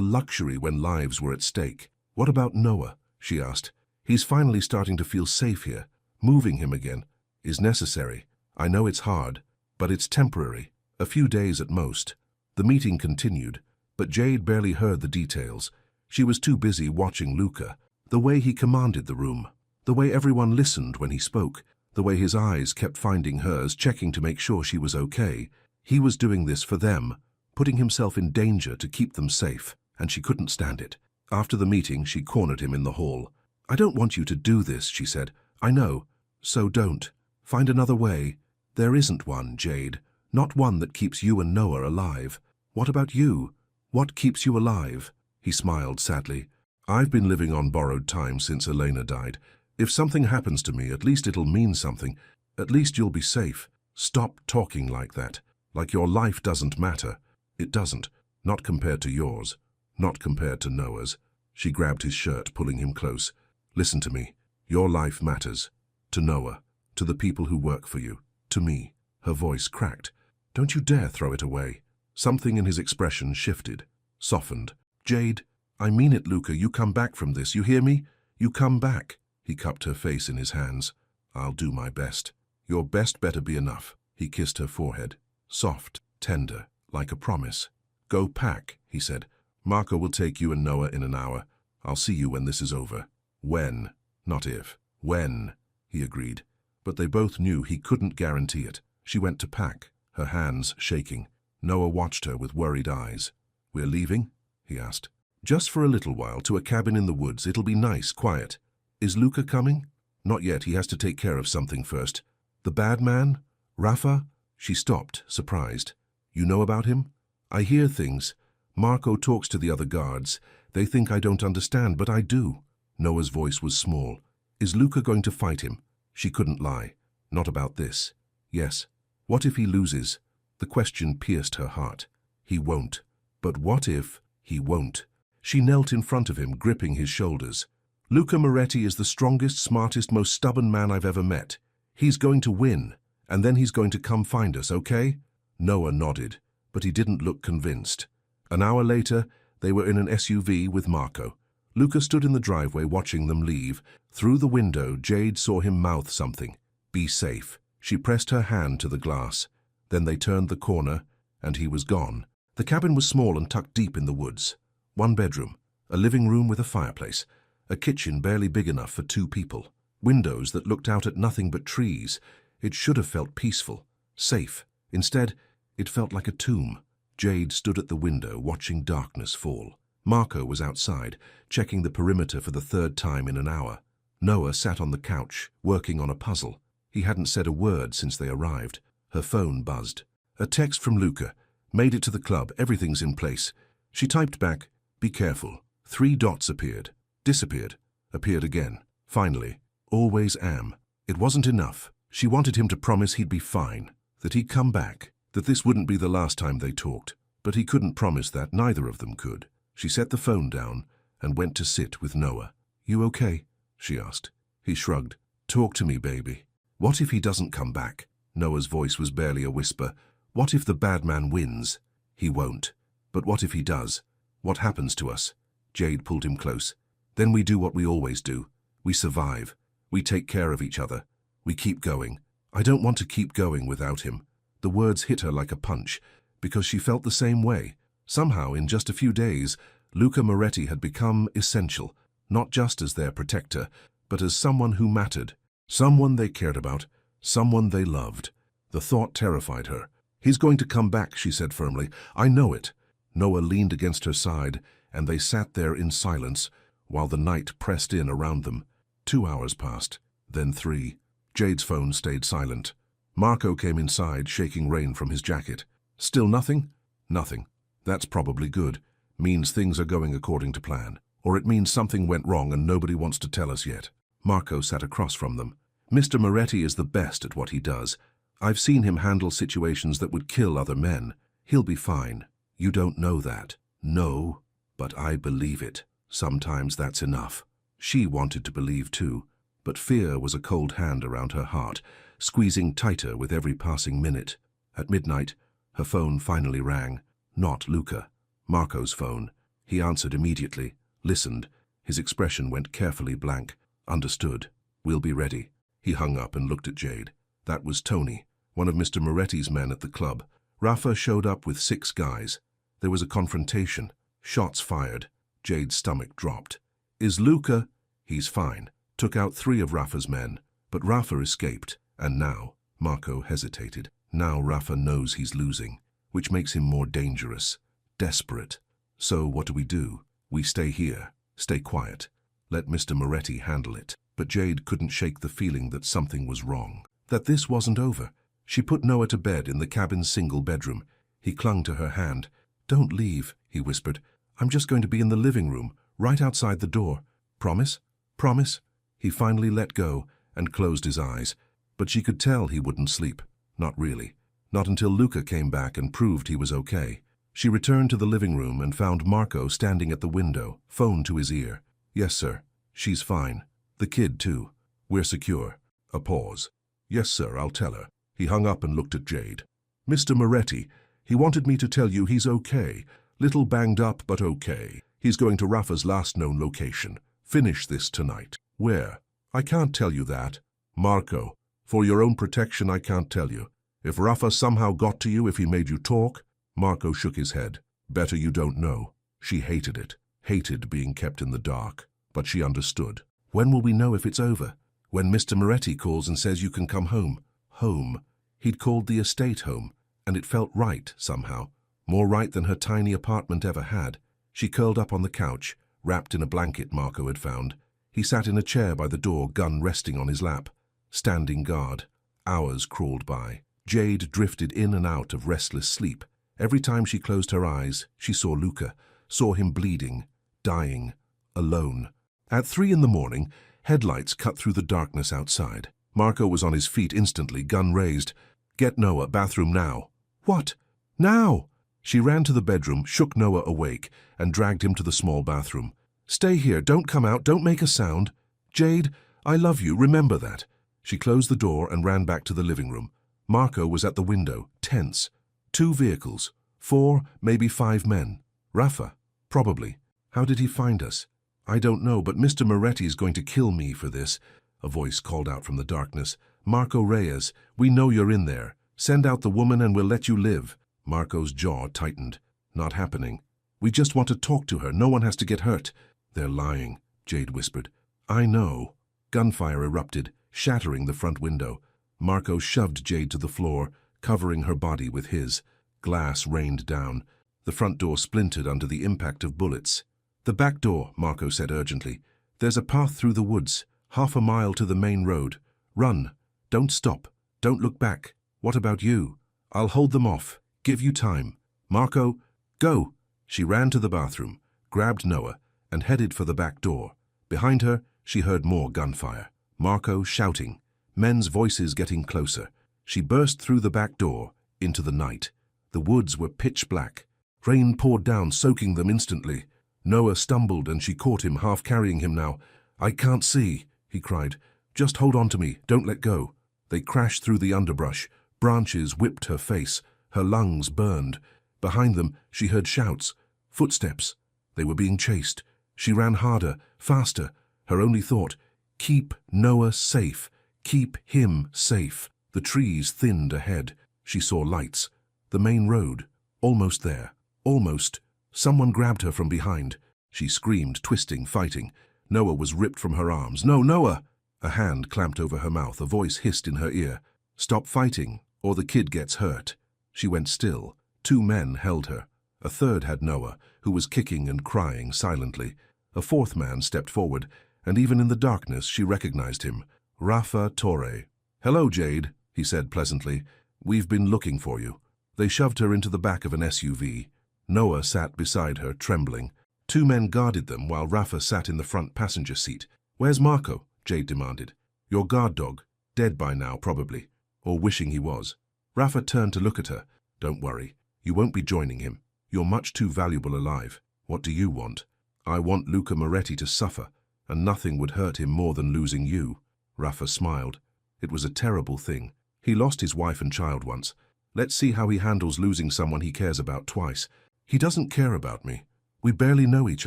luxury when lives were at stake. "What about Noah?" she asked. "He's finally starting to feel safe here. Moving him again is necessary. I know it's hard, but it's temporary. A few days at most." The meeting continued, but Jade barely heard the details. She was too busy watching Luca, the way he commanded the room, the way everyone listened when he spoke, the way his eyes kept finding hers, checking to make sure she was okay. He was doing this for them, putting himself in danger to keep them safe, and she couldn't stand it. After the meeting, she cornered him in the hall. "I don't want you to do this," she said. "I know, so don't. Find another way." "There isn't one, Jade. Not one that keeps you and Noah alive." "What about you? What keeps you alive?" He smiled sadly. "I've been living on borrowed time since Elena died. If something happens to me, at least it'll mean something. At least you'll be safe." "Stop talking like that. Like your life doesn't matter." "It doesn't. Not compared to yours. Not compared to Noah's." She grabbed his shirt, pulling him close. "Listen to me. Your life matters. To Noah. To the people who work for you. To me." Her voice cracked. "Don't you dare throw it away." Something in his expression shifted, softened. "Jade, I mean it, Luca. You come back from this. You hear me? You come back." He cupped her face in his hands. "I'll do my best." "Your best better be enough." He kissed her forehead. Soft, tender, like a promise. "Go pack," he said. "Marco will take you and Noah in an hour. I'll see you when this is over." "When, not if. When," he agreed. But they both knew he couldn't guarantee it. She went to pack, her hands shaking. Noah watched her with worried eyes. "We're leaving?" he asked. "Just for a little while, to a cabin in the woods. It'll be nice, quiet." "Is Luca coming?" "Not yet. He has to take care of something first." "The bad man? Rafa?" She stopped, surprised. "You know about him?" "I hear things. Marco talks to the other guards. They think I don't understand, but I do." Noah's voice was small. "Is Luca going to fight him?" She couldn't lie. "Not about this." "Yes." "What if he loses?" The question pierced her heart. "He won't." "But what if he won't?" She knelt in front of him, gripping his shoulders. "Luca Moretti is the strongest, smartest, most stubborn man I've ever met. He's going to win, and then he's going to come find us, okay?" Noah nodded, but he didn't look convinced. An hour later, they were in an SUV with Marco. Luca stood in the driveway watching them leave. Through the window, Jade saw him mouth something. "Be safe." She pressed her hand to the glass. Then they turned the corner, and he was gone. The cabin was small and tucked deep in the woods. One bedroom, a living room with a fireplace, a kitchen barely big enough for 2 people, windows that looked out at nothing but trees. It should have felt peaceful, safe. Instead, it felt like a tomb. Jade stood at the window, watching darkness fall. Marco was outside, checking the perimeter for the 3rd time in an hour. Noah sat on the couch, working on a puzzle. He hadn't said a word since they arrived. Her phone buzzed. A text from Luca. "Made it to the club. Everything's in place." She typed back, "Be careful." 3 dots appeared, disappeared, appeared again. Finally, "Always am." It wasn't enough. She wanted him to promise he'd be fine, that he'd come back, that this wouldn't be the last time they talked. But he couldn't promise that. Neither of them could. She set the phone down and went to sit with Noah. "You okay?" she asked. He shrugged. "Talk to me, baby." "What if he doesn't come back?" Noah's voice was barely a whisper. "What if the bad man wins?" "He won't. But what if he does? What happens to us?" Jade pulled him close. "Then we do what we always do. We survive. We take care of each other. We keep going." "I don't want to keep going without him." The words hit her like a punch, because she felt the same way. Somehow, in just a few days, Luca Moretti had become essential, not just as their protector, but as someone who mattered, someone they cared about, someone they loved. The thought terrified her. "He's going to come back," she said firmly. "I know it." Noah leaned against her side, and they sat there in silence while the night pressed in around them. 2 hours passed, then 3. Jade's phone stayed silent. Marco came inside, shaking rain from his jacket. "Still nothing?" "Nothing." "That's probably good. Means things are going according to plan. Or it means something went wrong and nobody wants to tell us yet." Marco sat across from them. "Mr. Moretti is the best at what he does. I've seen him handle situations that would kill other men. He'll be fine." "You don't know that." "No, but I believe it. Sometimes that's enough." She wanted to believe too, but fear was a cold hand around her heart, squeezing tighter with every passing minute. At midnight, her phone finally rang. Not Luca. Marco's phone. He answered immediately, listened. His expression went carefully blank. "Understood. We'll be ready." He hung up and looked at Jade. That was Tony, one of Mr. Moretti's men at the club. Rafa showed up with 6 guys. There was a confrontation. Shots fired. Jade's stomach dropped. "Is Luca?" "He's fine." Took out 3 of Rafa's men, but Rafa escaped. And now, Marco hesitated. Now Rafa knows he's losing, which makes him more dangerous, desperate. So what do? We stay here, stay quiet. Let Mr. Moretti handle it. But Jade couldn't shake the feeling that something was wrong, that this wasn't over. She put Noah to bed in the cabin's single bedroom. He clung to her hand. "Don't leave," he whispered. "I'm just going to be in the living room, right outside the door. Promise? Promise?" He finally let go and closed his eyes, but she could tell he wouldn't sleep. Not really. Not until Luca came back and proved he was okay. She returned to the living room and found Marco standing at the window, phone to his ear. "Yes, sir. She's fine. The kid, too. We're secure." A pause. "Yes, sir, I'll tell her." He hung up and looked at Jade. "Mr. Moretti, he wanted me to tell you he's okay. Little banged up, but okay. He's going to Rafa's last known location. Finish this tonight." "Where?" "I can't tell you that." "Marco, for your own protection, I can't tell you. If Rafa somehow got to you, if he made you talk..." Marco shook his head. "Better you don't know." She hated it. Hated being kept in the dark. But she understood. "When will we know if it's over?" "When Mr. Moretti calls and says you can come home." Home. He'd called the estate home, and it felt right, somehow. More right than her tiny apartment ever had. She curled up on the couch, wrapped in a blanket Marco had found. He sat in a chair by the door, gun resting on his lap. Standing guard. Hours crawled by. Jade drifted in and out of restless sleep. Every time she closed her eyes, she saw Luca, saw him bleeding, dying, alone. At 3 in the morning, headlights cut through the darkness outside. Marco was on his feet instantly, gun raised. "Get Noah, bathroom now." "What? Now?" She ran to the bedroom, shook Noah awake, and dragged him to the small bathroom. "Stay here, don't come out, don't make a sound. Jade, I love you, remember that." She closed the door and ran back to the living room. Marco was at the window, tense. 2 vehicles, 4, maybe 5 men. Rafa, probably. How did he find us? "I don't know, but Mr. Moretti's going to kill me for this," a voice called out from the darkness. "Marco Reyes, we know you're in there. Send out the woman and we'll let you live." Marco's jaw tightened. "Not happening. We just want to talk to her. No one has to get hurt." "They're lying," Jade whispered. "I know." Gunfire erupted, shattering the front window. Marco shoved Jade to the floor, covering her body with his. Glass rained down. The front door splintered under the impact of bullets. "The back door," Marco said urgently. "There's a path through the woods, 1/2 mile to the main road. Run. Don't stop. Don't look back. What about you? I'll hold them off. Give you time. Marco, go." She ran to the bathroom, grabbed Noah, and headed for the back door. Behind her, she heard more gunfire. Marco shouting. Men's voices getting closer. She burst through the back door, into the night. The woods were pitch black. Rain poured down, soaking them instantly. Noah stumbled and she caught him, half carrying him now. "I can't see," he cried. "Just hold on to me, don't let go." They crashed through the underbrush. Branches whipped her face. Her lungs burned. Behind them, she heard shouts. Footsteps. They were being chased. She ran harder, faster. Her only thought, keep Noah safe. Keep him safe. The trees thinned ahead. She saw lights. The main road. Almost there. Almost. Someone grabbed her from behind. She screamed, twisting, fighting. Noah was ripped from her arms. "No, Noah!" A hand clamped over her mouth. A voice hissed in her ear. "Stop fighting, or the kid gets hurt." She went still. 2 men held her. A third had Noah, who was kicking and crying silently. A 4th man stepped forward, and even in the darkness she recognized him. Rafa Torre. "Hello, Jade," he said pleasantly. "We've been looking for you." They shoved her into the back of an SUV. Noah sat beside her, trembling. 2 men guarded them while Rafa sat in the front passenger seat. "Where's Marco?" Jade demanded. "Your guard dog. Dead by now, probably. Or wishing he was." Rafa turned to look at her. "Don't worry. You won't be joining him. You're much too valuable alive. What do you want?" "I want Luca Moretti to suffer, and nothing would hurt him more than losing you." Rafa smiled. It was a terrible thing. He lost his wife and child once. Let's see how he handles losing someone he cares about twice. "He doesn't care about me. We barely know each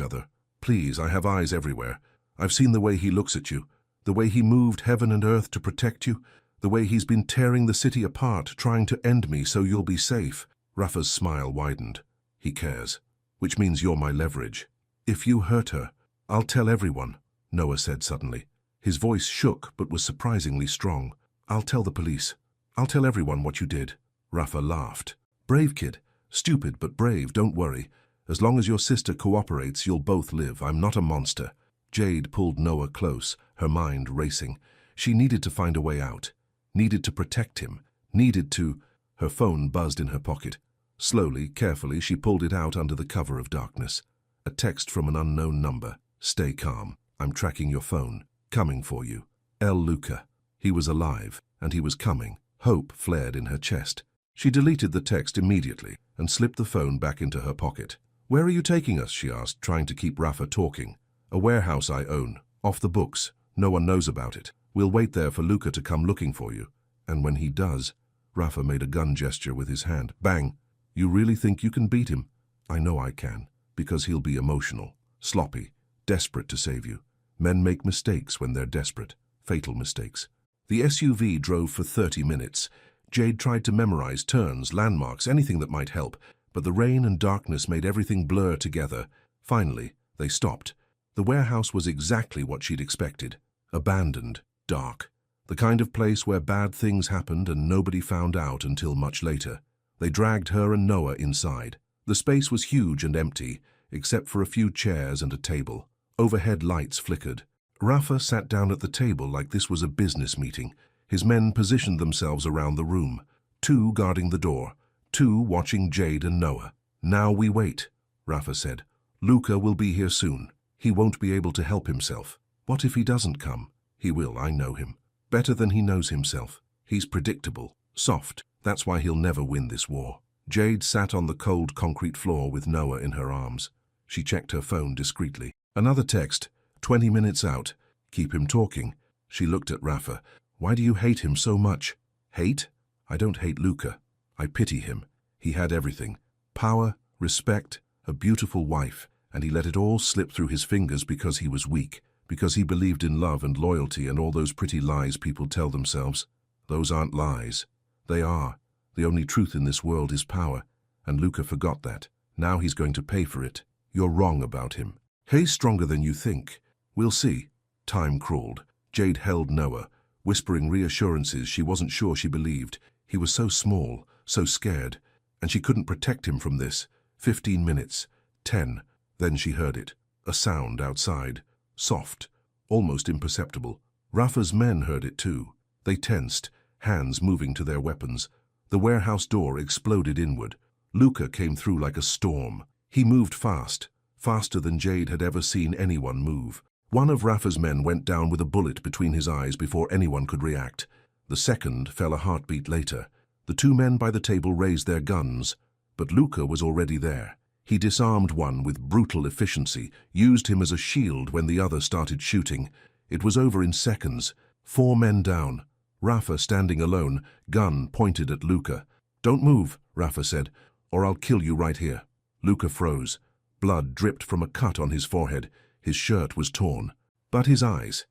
other. Please, I have eyes everywhere. I've seen the way he looks at you, the way he moved heaven and earth to protect you, the way he's been tearing the city apart, trying to end me so you'll be safe." Rafa's smile widened. "He cares, which means you're my leverage. If you hurt her, I'll tell everyone," Noah said suddenly. His voice shook but was surprisingly strong. I'll tell the police. I'll tell everyone what you did. Rafa laughed. Brave kid. Stupid but brave, don't worry. As long as your sister cooperates, you'll both live. I'm not a monster. Jade pulled Noah close, her mind racing. She needed to find a way out. Needed to protect him. Needed to... Her phone buzzed in her pocket. Slowly, carefully, she pulled it out under the cover of darkness. A text from an unknown number. Stay calm. I'm tracking your phone. Coming for you. El Luca. He was alive, and he was coming. Hope flared in her chest. She deleted the text immediately and slipped the phone back into her pocket. Where are you taking us? She asked, trying to keep Rafa talking. A warehouse I own. Off the books. No one knows about it. We'll wait there for Luca to come looking for you. And when he does... Rafa made a gun gesture with his hand. Bang! You really think you can beat him? I know I can, because he'll be emotional, sloppy, desperate to save you. Men make mistakes when they're desperate. Fatal mistakes. The SUV drove for 30 minutes. Jade tried to memorize turns, landmarks, anything that might help, but the rain and darkness made everything blur together. Finally, they stopped. The warehouse was exactly what she'd expected. Abandoned, dark. The kind of place where bad things happened and nobody found out until much later. They dragged her and Noah inside. The space was huge and empty, except for a few chairs and a table. Overhead lights flickered. Rafa sat down at the table like this was a business meeting. His men positioned themselves around the room, 2 guarding the door, 2 watching Jade and Noah. Now we wait, Rafa said. Luca will be here soon. He won't be able to help himself. What if he doesn't come? He will, I know him. Better than he knows himself. He's predictable, soft. That's why he'll never win this war. Jade sat on the cold concrete floor with Noah in her arms. She checked her phone discreetly. Another text, 20 minutes out. Keep him talking. She looked at Rafa. Why do you hate him so much? Hate? I don't hate Luca. I pity him. He had everything. Power, respect, a beautiful wife, and he let it all slip through his fingers because he was weak, because he believed in love and loyalty and all those pretty lies people tell themselves. Those aren't lies. They are. The only truth in this world is power, and Luca forgot that. Now he's going to pay for it. You're wrong about him. He's stronger than you think. We'll see. Time crawled. Jade held Noah, whispering reassurances she wasn't sure she believed. He was so small, so scared, and she couldn't protect him from this. 15 minutes. 10. Then she heard it. A sound outside. Soft. Almost imperceptible. Rafa's men heard it too. They tensed, hands moving to their weapons. The warehouse door exploded inward. Luca came through like a storm. He moved fast, faster than Jade had ever seen anyone move. One of Rafa's men went down with a bullet between his eyes before anyone could react. The second fell a heartbeat later. The 2 men by the table raised their guns, but Luca was already there. He disarmed one with brutal efficiency, used him as a shield when the other started shooting. It was over in seconds. 4 men down. Rafa standing alone, gun pointed at Luca. Don't move, Rafa said, or I'll kill you right here. Luca froze. Blood dripped from a cut on his forehead. His shirt was torn. But his eyes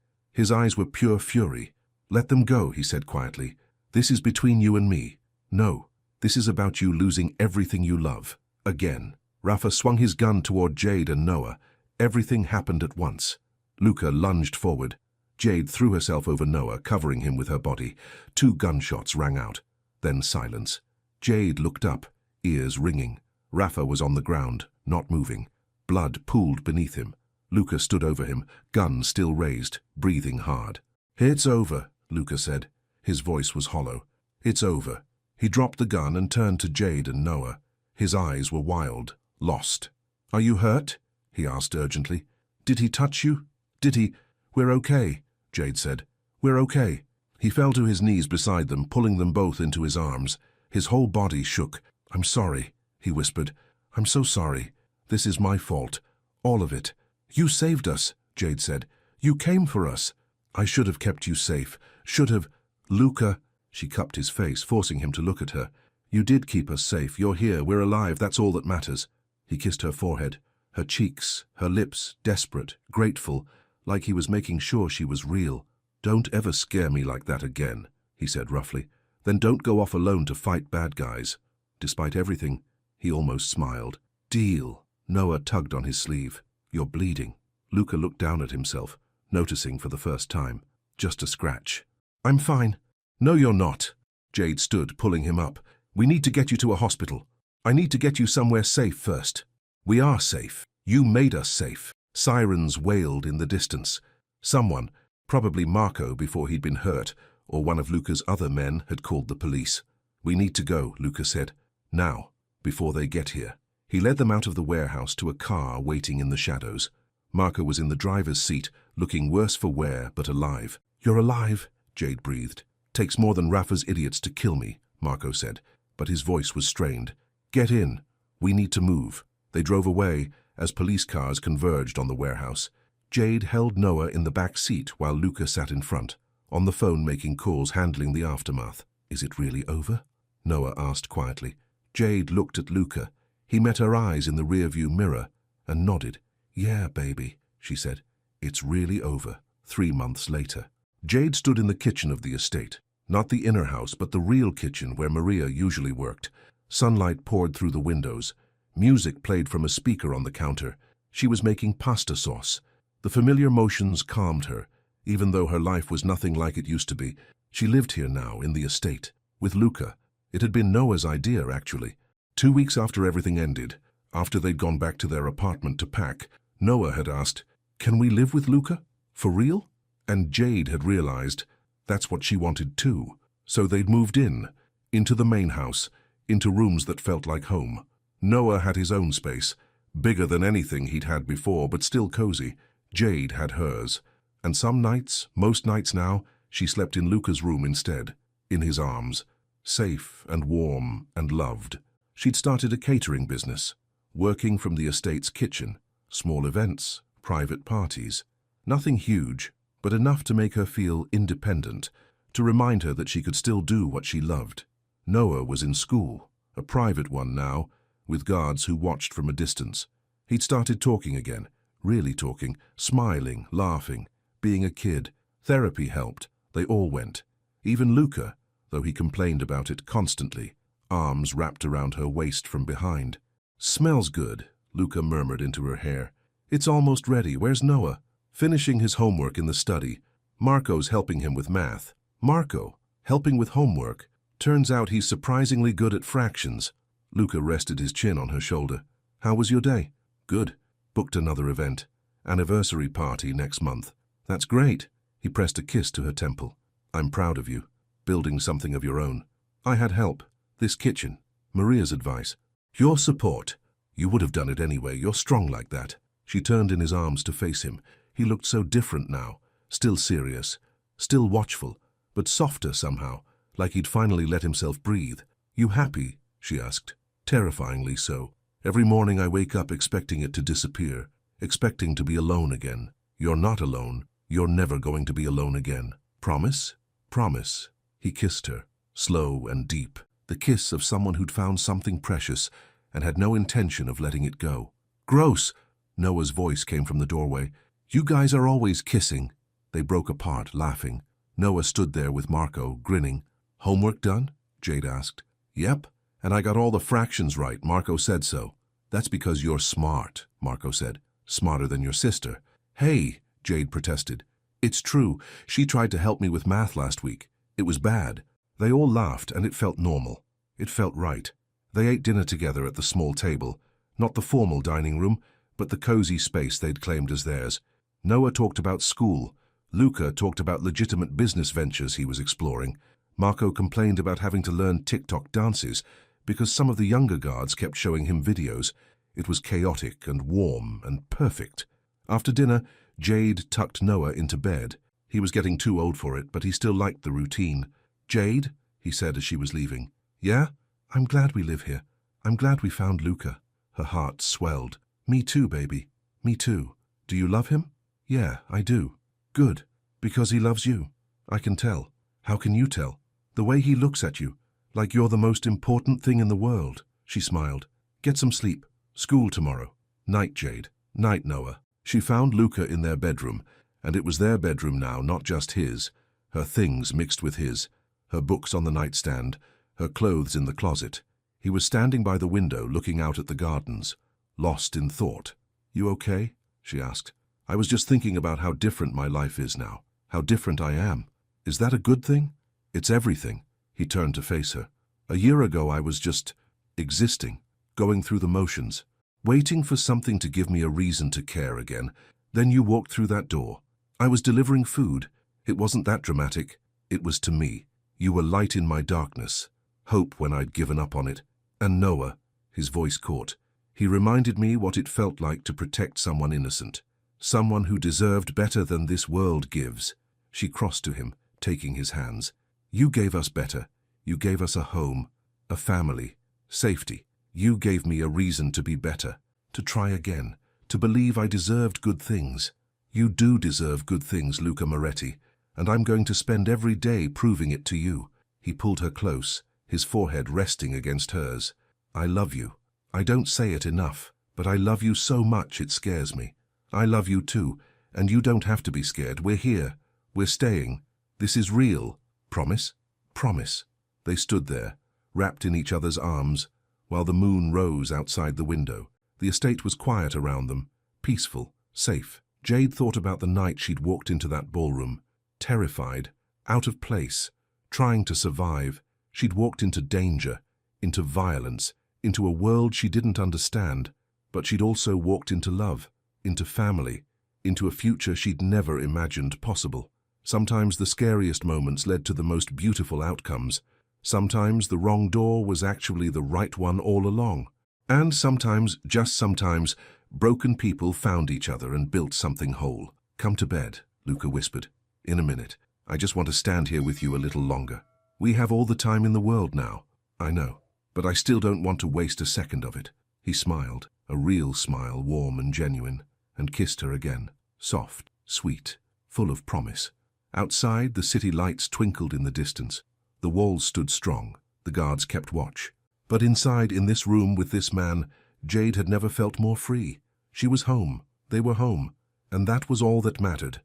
were pure fury. Let them go, he said quietly. This is between you and me. No, this is about you losing everything you love. Again. Rafa swung his gun toward Jade and Noah. Everything happened at once. Luca lunged forward. Jade threw herself over Noah, covering him with her body. 2 gunshots rang out. Then silence. Jade looked up, ears ringing. Rafa was on the ground, not moving. Blood pooled beneath him. Luca stood over him, gun still raised, breathing hard. It's over, Luca said. His voice was hollow. It's over. He dropped the gun and turned to Jade and Noah. His eyes were wild, lost. Are you hurt? He asked urgently. Did he touch you? Did he? We're okay, Jade said. We're okay. He fell to his knees beside them, pulling them both into his arms. His whole body shook. I'm sorry, he whispered. I'm so sorry. This is my fault. All of it. You saved us, Jade said. You came for us. I should have kept you safe. Should have. Luca. She cupped his face, forcing him to look at her. You did keep us safe. You're here. We're alive. That's all that matters. He kissed her forehead, her cheeks, her lips, desperate, grateful, like he was making sure she was real. Don't ever scare me like that again, he said roughly. Then don't go off alone to fight bad guys. Despite everything, he almost smiled. Deal. Noah tugged on his sleeve. You're bleeding. Luca looked down at himself, noticing for the first time. Just a scratch. I'm fine. No, you're not. Jade stood, pulling him up. We need to get you to a hospital. I need to get you somewhere safe first. We are safe. You made us safe. Sirens wailed in the distance. Someone, probably Marco before he'd been hurt, or one of Luca's other men, had called the police. We need to go, Luca said. Now, before they get here. He led them out of the warehouse to a car waiting in the shadows. Marco was in the driver's seat, looking worse for wear but alive. You're alive, Jade breathed. Takes more than Rafa's idiots to kill me, Marco said, but his voice was strained. Get in. We need to move. They drove away as police cars converged on the warehouse. Jade held Noah in the back seat while Luca sat in front, on the phone making calls, handling the aftermath. Is it really over? Noah asked quietly. Jade looked at Luca. He met her eyes in the rearview mirror and nodded. Yeah, baby, she said. It's really over. 3 months later. Jade stood in the kitchen of the estate. Not the inner house, but the real kitchen where Maria usually worked. Sunlight poured through the windows. Music played from a speaker on the counter. She was making pasta sauce. The familiar motions calmed her. Even though her life was nothing like it used to be, she lived here now in the estate, with Luca. It had been Noah's idea, actually. 2 weeks after everything ended, after they'd gone back to their apartment to pack, Noah had asked, "Can we live with Luca? For real?" And Jade had realized that's what she wanted too. So they'd moved in, into the main house, into rooms that felt like home. Noah had his own space, bigger than anything he'd had before, but still cozy. Jade had hers. And some nights, most nights now, she slept in Luca's room instead, in his arms, safe and warm and loved. She'd started a catering business, working from the estate's kitchen, small events, private parties. Nothing huge, but enough to make her feel independent, to remind her that she could still do what she loved. Noah was in school, a private one now, with guards who watched from a distance. He'd started talking again, really talking, smiling, laughing, being a kid. Therapy helped. They all went. Even Luca, though he complained about it constantly, arms wrapped around her waist from behind. Smells good, Luca murmured into her hair. It's almost ready. Where's Noah? Finishing his homework in the study. Marco's helping him with math. Marco, helping with homework. Turns out he's surprisingly good at fractions. Luca rested his chin on her shoulder. How was your day? Good. Booked another event. Anniversary party next month. That's great. He pressed a kiss to her temple. I'm proud of you. Building something of your own. I had help. This kitchen. Maria's advice. Your support. You would have done it anyway. You're strong like that. She turned in his arms to face him. He looked so different now. Still serious. Still watchful. But softer somehow. Like he'd finally let himself breathe. You happy? She asked. Terrifyingly so. Every morning I wake up expecting it to disappear. Expecting to be alone again. You're not alone. You're never going to be alone again. Promise? Promise. He kissed her, slow and deep. The kiss of someone who'd found something precious and had no intention of letting it go. Gross! Noah's voice came from the doorway. You guys are always kissing. They broke apart, laughing. Noah stood there with Marco, grinning. Homework done? Jade asked. Yep, and I got all the fractions right. Marco said so. That's because you're smart, Marco said. Smarter than your sister. Hey, Jade protested. It's true. She tried to help me with math last week. It was bad. They all laughed, and it felt normal. It felt right. They ate dinner together at the small table. Not the formal dining room, but the cozy space they'd claimed as theirs. Noah talked about school. Luca talked about legitimate business ventures he was exploring. Marco complained about having to learn TikTok dances because some of the younger guards kept showing him videos. It was chaotic and warm and perfect. After dinner, Jade tucked Noah into bed. He was getting too old for it, but he still liked the routine. Jade, he said as she was leaving. Yeah? I'm glad we live here. I'm glad we found Luca. Her heart swelled. Me too, baby. Me too. Do you love him? Yeah, I do. Good. Because he loves you. I can tell. How can you tell? The way he looks at you. Like you're the most important thing in the world. She smiled. Get some sleep. School tomorrow. Night, Jade. Night, Noah. She found Luca in their bedroom, and it was their bedroom now, not just his. Her things mixed with his. Her books on the nightstand. Her clothes in the closet. He was standing by the window looking out at the gardens, lost in thought. You okay? She asked. I was just thinking about how different my life is now. How different I am. Is that a good thing? It's everything. He turned to face her. A year ago I was just existing, going through the motions, waiting for something to give me a reason to care again. Then you walked through that door. I was delivering food. It wasn't that dramatic. It was to me. You were light in my darkness, hope when I'd given up on it. And Noah, his voice caught. He reminded me what it felt like to protect someone innocent, someone who deserved better than this world gives. She crossed to him, taking his hands. You gave us better. You gave us a home, a family, safety. You gave me a reason to be better, to try again, to believe I deserved good things. You do deserve good things, Luca Moretti, and I'm going to spend every day proving it to you. He pulled her close, his forehead resting against hers. I love you. I don't say it enough, but I love you so much it scares me. I love you too, and you don't have to be scared. We're here. We're staying. This is real. Promise? Promise. They stood there, wrapped in each other's arms, while the moon rose outside the window. The estate was quiet around them, peaceful, safe. Jade thought about the night she'd walked into that ballroom, terrified, out of place, trying to survive. She'd walked into danger, into violence, into a world she didn't understand, but she'd also walked into love, into family, into a future she'd never imagined possible. Sometimes the scariest moments led to the most beautiful outcomes. Sometimes the wrong door was actually the right one all along. And sometimes, just sometimes, broken people found each other and built something whole. Come to bed, Luca whispered. In a minute. I just want to stand here with you a little longer. We have all the time in the world now. I know. But I still don't want to waste a second of it. He smiled, a real smile, warm and genuine, and kissed her again. Soft, sweet, full of promise. Outside, the city lights twinkled in the distance. The walls stood strong. The guards kept watch. But inside, in this room with this man, Jade had never felt more free. She was home. They were home. And that was all that mattered.